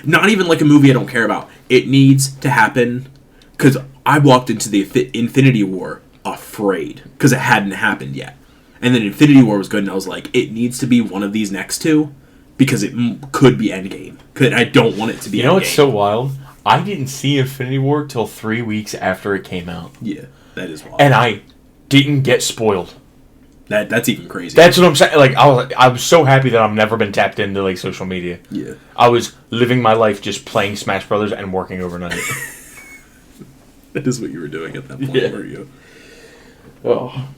Not even like a movie I don't care about. It needs to happen, because I walked into the Infinity War afraid, because it hadn't happened yet. And then Infinity War was good, and I was like, it needs to be one of these next two, because it could be Endgame. I don't want it to be Endgame. You know what's so wild? I didn't see Infinity War till 3 weeks after it came out. Yeah, that is wild. And I didn't get spoiled. That's even crazy. That's what I'm saying. I was so happy that I've never been tapped into social media. Yeah. I was living my life just playing Smash Brothers and working overnight. That is what you were doing at that point, weren't you? Oh.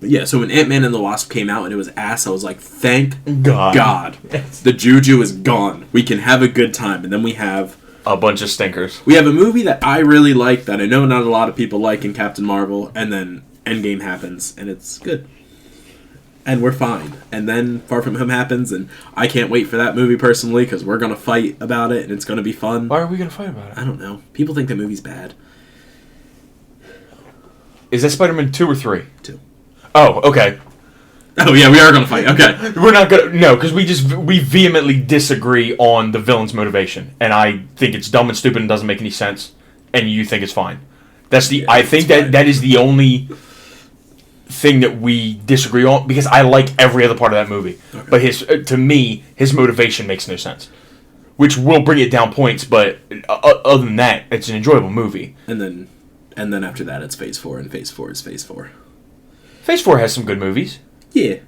But yeah, so when Ant-Man and the Wasp came out and it was ass, I was like, thank God. The juju is gone. We can have a good time. And then we have... a bunch of stinkers. We have a movie that I really like that I know not a lot of people like in Captain Marvel, and then Endgame happens, and it's good. And we're fine. And then Far From Home happens, and I can't wait for that movie personally, because we're going to fight about it, and it's going to be fun. Why are we going to fight about it? I don't know. People think the movie's bad. Is that Spider-Man 2 or 3? 2. Oh, okay. Oh, yeah, we are going to fight. Okay. We're not going to... No, because we vehemently disagree on the villain's motivation. And I think it's dumb and stupid and doesn't make any sense. And you think it's fine. I think that is the only thing that we disagree on, because I like every other part of that movie. Okay. But to me, his motivation makes no sense. Which will bring it down points, but other than that, it's an enjoyable movie. And then after that, it's Phase 4, and Phase 4 is Phase 4. Phase 4 has some good movies. Yeah.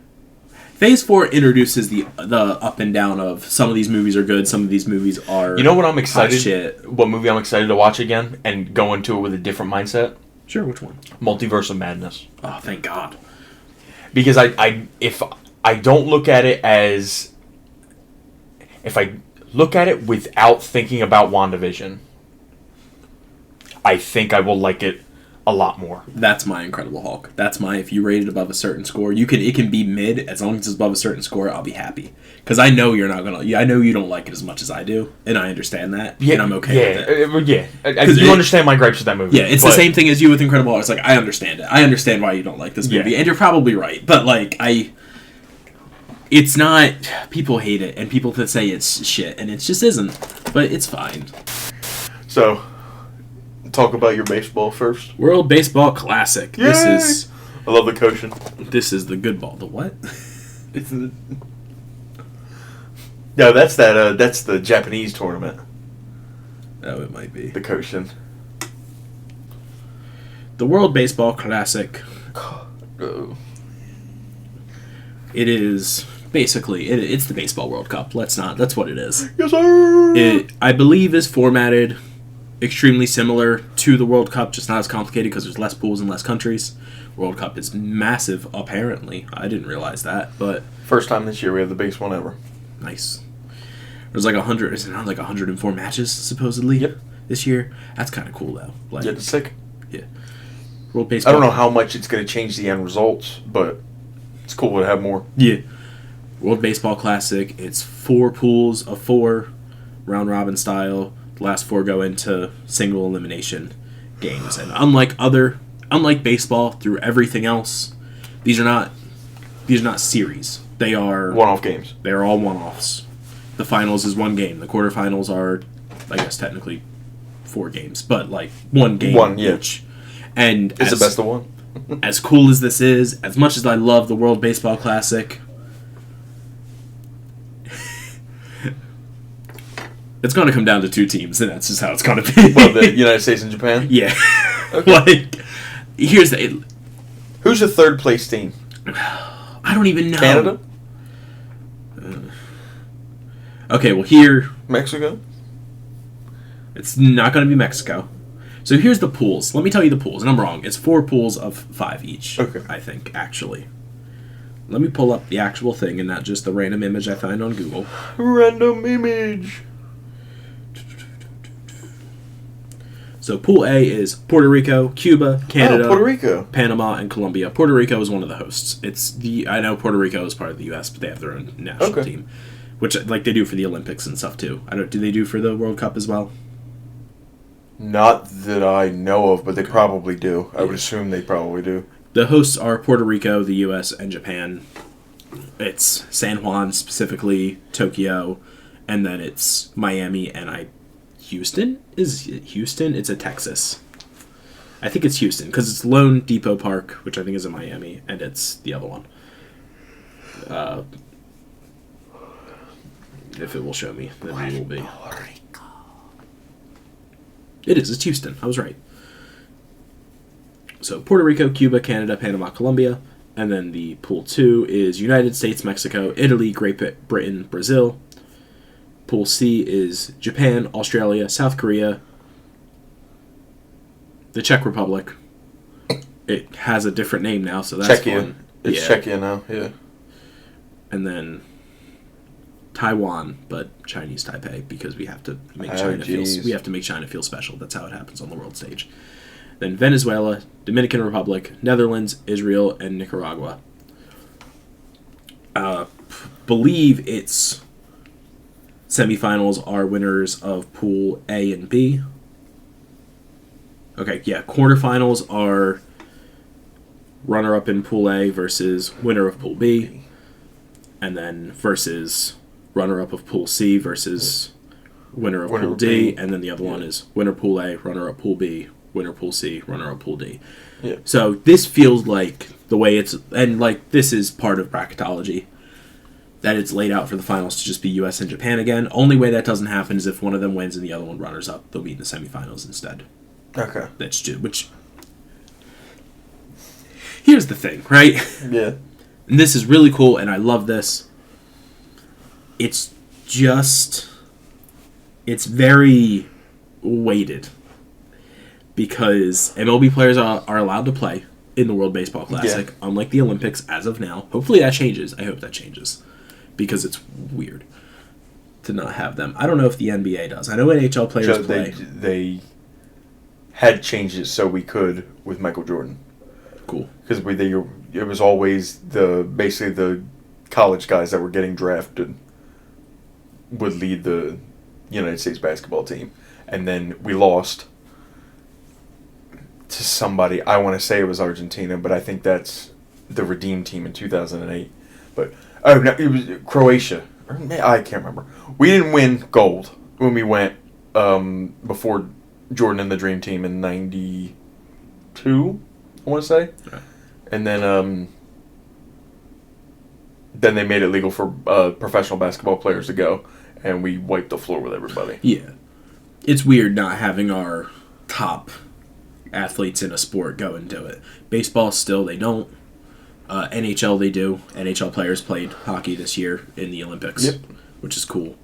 Phase 4 introduces the up and down of some of these movies are good, some of these movies are... You know what I'm excited... What movie I'm excited to watch again and go into it with a different mindset? Sure, which one? Multiverse of Madness. Oh, thank God. Because if I don't look at it as... If I look at it without thinking about WandaVision, I think I will like it a lot more. That's my Incredible Hulk. That's my, if you rate it above a certain score, it can be mid, as long as it's above a certain score, I'll be happy. Because I know you're not gonna, I know you don't like it as much as I do, and I understand that, and I'm okay with it. You understand my gripes with that movie. Yeah, it's the same thing as you with Incredible Hulk. It's like, I understand it. I understand why you don't like this movie, and you're probably right, but it's not, people hate it, and people that say it's shit, and it just isn't, but it's fine. So... Talk about your baseball first. World Baseball Classic. Yay! I love the Koshin. This is the good ball. The what? No, that's the Japanese tournament. Oh, it might be. The Koshin. The World Baseball Classic. It is basically it's the Baseball World Cup. That's what it is. Yes, sir. It, I believe, is formatted extremely similar to to the World Cup, just not as complicated because there's less pools and less countries. World Cup is massive, apparently. I didn't realize that, but First time this year we have the biggest one ever. nice. There's like 100, is it not like 104 matches, supposedly, Yep. this year? That's kind of cool, though. Like, Yeah, it's sick. World Baseball. I don't know how much it's going to change the end results, but it's cool to have more. Yeah. World Baseball Classic, it's 4 pools of 4, round robin style. The last 4 go into single elimination games. And unlike baseball, through everything else, these are not series. They are One-off games. They are all one-offs. The finals is 1 game. The quarterfinals are, I guess, technically 4 games, but like 1 game each. And It's the best of one. as cool as this is, as much as I love the World Baseball Classic, it's going to come down to 2 teams, and that's just how it's going to be. Well, the United States and Japan? Yeah. Okay. Like, here's the... Who's the third place team? I don't even know. Canada? Okay, well, here... Mexico? It's not going to be Mexico. So here's the pools. Let me tell you the pools, and I'm wrong. It's 4 pools of 5 each, Okay. I think, actually. Let me pull up the actual thing and not just the random image I find on Google. Random image. So Pool A is Puerto Rico, Cuba, Canada, Puerto Rico. Panama, and Colombia. Puerto Rico is one of the hosts. I know Puerto Rico is part of the U.S., but they have their own national team, which like they do for the Olympics and stuff too. Do they do for the World Cup as well? Not that I know of, but they probably do. I would assume they probably do. The hosts are Puerto Rico, the U.S., and Japan. It's San Juan, specifically Tokyo, and then it's Miami and Houston? Is it Houston? It's at Texas. I think it's Houston, because it's Lone Depot Park, which I think is in Miami, and it's the other one. If it will show me, then it will be. It is. It's Houston. I was right. So Puerto Rico, Cuba, Canada, Panama, Colombia. And then the Pool 2 is United States, Mexico, Italy, Great Britain, Brazil. Pool C is Japan, Australia, South Korea, the Czech Republic. It has a different name now, so that's Czechia. fun. It's Czechia now, yeah. And then Taiwan, but Chinese Taipei, because we have to make China feel special. That's how it happens on the world stage. Then Venezuela, Dominican Republic, Netherlands, Israel, and Nicaragua. Believe its semifinals are winners of Pool A and B. Okay, yeah, quarterfinals are runner-up in Pool A versus winner of Pool B, and then versus runner-up of Pool C versus winner of Pool D, and then the other one is winner Pool A, runner-up Pool B, winner Pool C, runner-up Pool D. Yeah. So this feels like the way it's... And, like, this is part of bracketology, that it's laid out for the finals to just be U.S. and Japan again. Only way that doesn't happen is if one of them wins and the other one runners-up. They'll meet in the semifinals instead. Okay. That's just... Which... Here's the thing, right? Yeah. And this is really cool, and I love this. It's just... It's very weighted. Because MLB players are allowed to play in the World Baseball Classic, unlike the Olympics as of now. Hopefully that changes. I hope that changes. Because it's weird to not have them. I don't know if the NBA does. I know NHL players play. They had changed it so we could with Michael Jordan. Cool. Because it was always basically the college guys that were getting drafted would lead the United States basketball team. And then we lost to somebody. I want to say it was Argentina, but I think that's the Redeem team in 2008. But no, it was Croatia. I can't remember. We didn't win gold when we went before Jordan and the Dream Team in '92. I want to say, and then they made it legal for professional basketball players to go, and we wiped the floor with everybody. Yeah, it's weird not having our top athletes in a sport go and do it. Baseball, still, they don't. NHL, they do. NHL players played hockey this year in the Olympics, which is cool.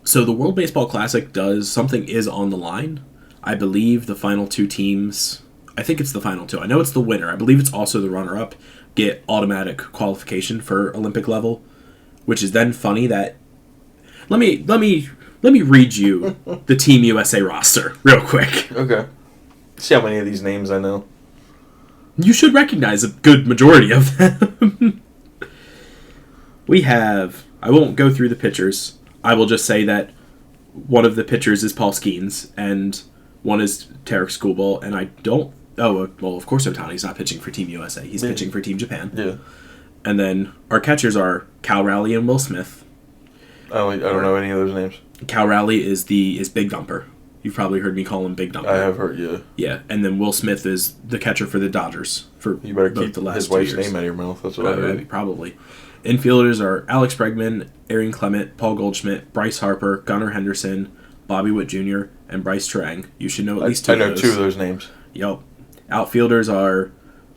So the World Baseball Classic something is on the line. I believe the final two teams, I think it's the final two. I know it's the winner. I believe it's also the runner-up, get automatic qualification for Olympic level, which is then funny that... Let me read you the Team USA roster real quick. Okay. See how many of these names I know. You should recognize a good majority of them. We have... I won't go through the pitchers. I will just say that one of the pitchers is Paul Skeens, and one is Tarek Schoolball, and I don't... Oh, well, of course Otani's not pitching for Team USA. He's pitching for Team Japan. Yeah. And then our catchers are Cal Raleigh and Will Smith. I don't know any of those names. Cal Raleigh is Big Dumper. You've probably heard me call him Big Dumper. I have heard, yeah. Yeah, and then Will Smith is the catcher for the Dodgers. You better keep the last his wife's name out of your mouth. That's what I heard. Probably. Infielders are Alex Bregman, Aaron Clement, Paul Goldschmidt, Bryce Harper, Gunnar Henderson, Bobby Witt Jr., and Bryce Turang. You should know at least two of those. I know two of those names. Yep. Outfielders are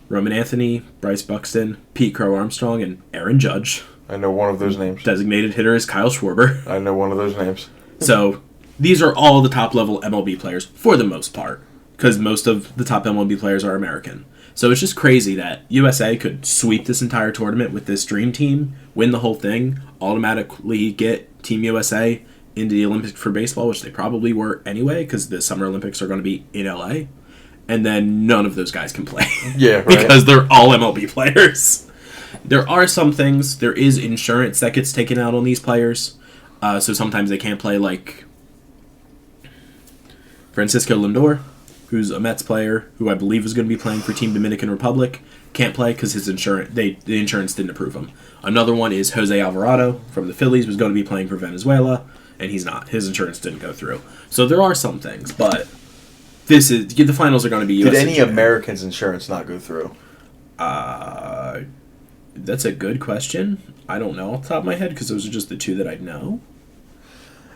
Roman Anthony, Bryce Buxton, Pete Crow Armstrong, and Aaron Judge. I know one of those names. Designated hitter is Kyle Schwarber. I know one of those names. So, these are all the top-level MLB players, for the most part, because most of the top MLB players are American. So it's just crazy that USA could sweep this entire tournament with this dream team, win the whole thing, automatically get Team USA into the Olympics for baseball, which they probably were anyway, because the Summer Olympics are going to be in LA, and then none of those guys can play. Yeah, right. Because they're all MLB players. There are some things, there is insurance that gets taken out on these players, so sometimes they can't play, like Francisco Lindor, who's a Mets player, who I believe is going to be playing for Team Dominican Republic, can't play because his insurance, the insurance didn't approve him. Another one is Jose Alvarado from the Phillies, was going to be playing for Venezuela, and he's not. His insurance didn't go through. So there are some things, but the finals are going to be US. Did any Americans' insurance not go through? That's a good question. I don't know off the top of my head because those are just the two that I know.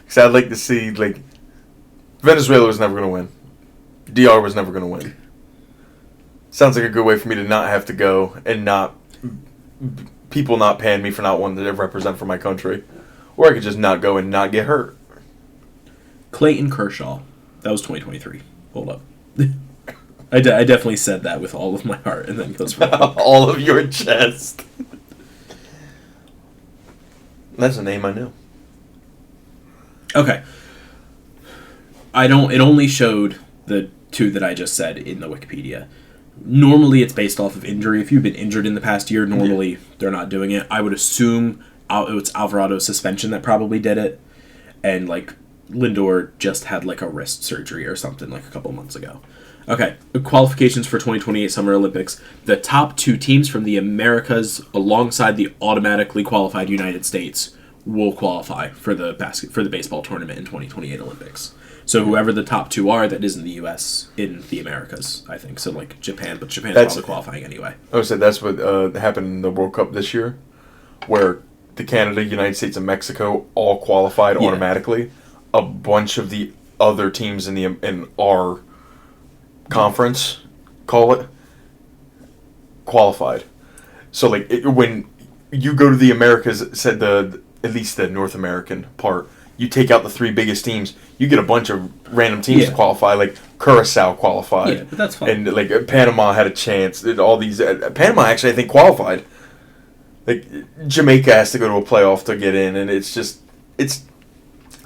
Because I'd like to see, like, Venezuela was never going to win. DR was never going to win. Sounds like a good way for me to not have to go and not people not paying me for not wanting to represent for my country. Or I could just not go and not get hurt. Clayton Kershaw. That was 2023. Hold up. I definitely said that with all of my heart and then goes wrong. All of your chest. That's a name I knew. Okay. It only showed the two that I just said in the Wikipedia. Normally it's based off of injury. If you've been injured in the past year, normally they're not doing it. I would assume it's Alvarado's suspension that probably did it. And, like, Lindor just had, like, a wrist surgery or something, like, a couple months ago. Okay, the qualifications for 2028 Summer Olympics. The top two teams from the Americas, alongside the automatically qualified United States, will qualify for the baseball tournament in 2028 Olympics. So whoever the top two are, that isn't the U.S. in the Americas, I think. So, like, Japan, but Japan's probably qualifying anyway. I would say that's what happened in the World Cup this year, where the Canada, United States, and Mexico all qualified automatically. A bunch of the other teams in our conference, call it, qualified. So, like, when you go to the Americas, said at least the North American part, you take out the three biggest teams, you get a bunch of random teams to qualify. Like Curacao qualified. Yeah, but that's fine. And like Panama had a chance. All these Panama actually I think qualified. Like Jamaica has to go to a playoff to get in, and it's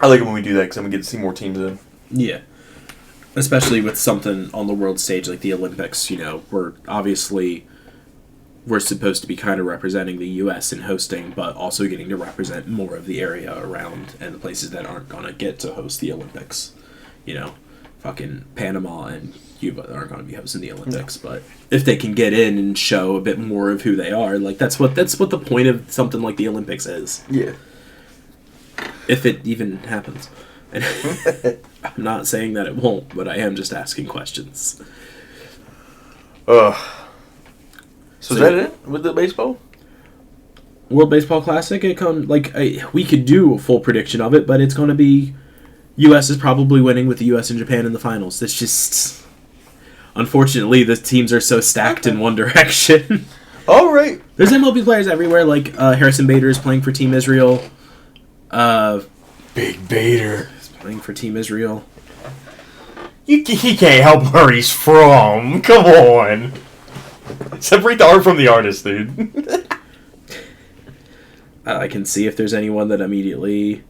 I like it when we do that because then we get to see more teams in. Yeah, especially with something on the world stage like the Olympics. You know, we're supposed to be kind of representing the U.S. in hosting, but also getting to represent more of the area around and the places that aren't going to get to host the Olympics. You know, fucking Panama and Cuba aren't going to be hosting the Olympics, but if they can get in and show a bit more of who they are, like that's what the point of something like the Olympics is. Yeah. If it even happens. And I'm not saying that it won't, but I am just asking questions. So is that it with the baseball? World Baseball Classic, we could do a full prediction of it, but it's going to be U.S. is probably winning with the U.S. and Japan in the finals. It's just, unfortunately, the teams are so stacked in one direction. All right. There's MLB players everywhere, like Harrison Bader is playing for Team Israel. Big Bader is playing for Team Israel. He can't help where he's from. Come on. Separate the art from the artist, dude. I can see if there's anyone that immediately...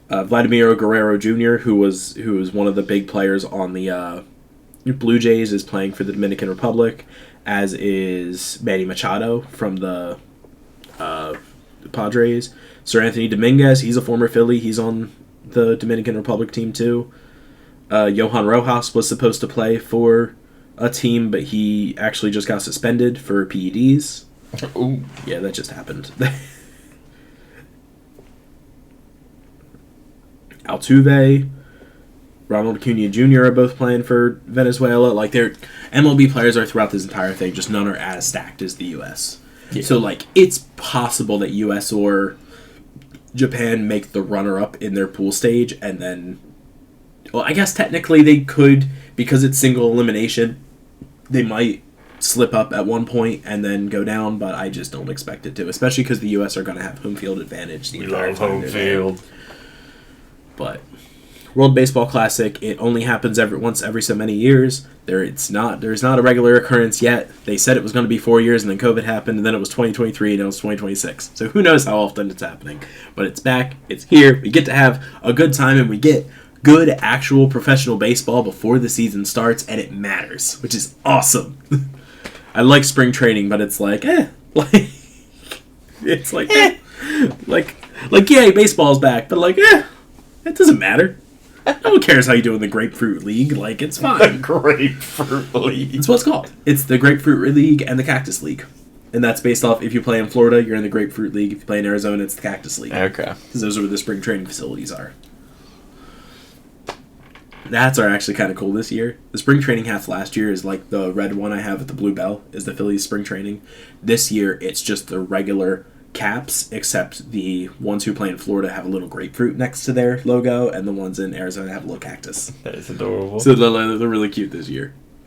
Vladimir Guerrero Jr., who was one of the big players on the Blue Jays, is playing for the Dominican Republic, as is Manny Machado from the Padres. Sir Anthony Dominguez, he's a former Philly. He's on the Dominican Republic team, too. Johan Rojas was supposed to play for a team, but he actually just got suspended for PEDs. Ooh. Yeah, that just happened. Altuve, Ronald Acuna Jr. are both playing for Venezuela. Like, their MLB players are throughout this entire thing, just none are as stacked as the U.S. Yeah. So, like, it's possible that U.S. or Japan make the runner-up in their pool stage, and then... Well, I guess technically they could, because it's single elimination, they might slip up at one point and then go down, but I just don't expect it to, especially because the U.S. are going to have home field advantage the entire time. We love home field. But World Baseball Classic, it only happens once every so many years. There's not a regular occurrence yet. They said it was going to be 4 years, and then COVID happened, and then it was 2023, and now it's 2026. So who knows how often it's happening. But it's back. It's here. We get to have a good time, and we get good actual professional baseball before the season starts, and it matters, which is awesome. I like spring training, but it's like, it's like, yay, baseball's back, but like, it doesn't matter. No one cares how you do in the Grapefruit League. Like, it's fine. The Grapefruit League. It's what it's called. It's the Grapefruit League and the Cactus League. And that's based off, if you play in Florida, you're in the Grapefruit League. If you play in Arizona, it's the Cactus League. Okay. Because those are where the spring training facilities are. That's are actually kind of cool this year. The spring training hats last year is like the red one I have at the Blue Bell, is the Phillies spring training. This year, it's just the regular caps, except the ones who play in Florida have a little grapefruit next to their logo, and the ones in Arizona have a little cactus. That is adorable. So they're really cute this year.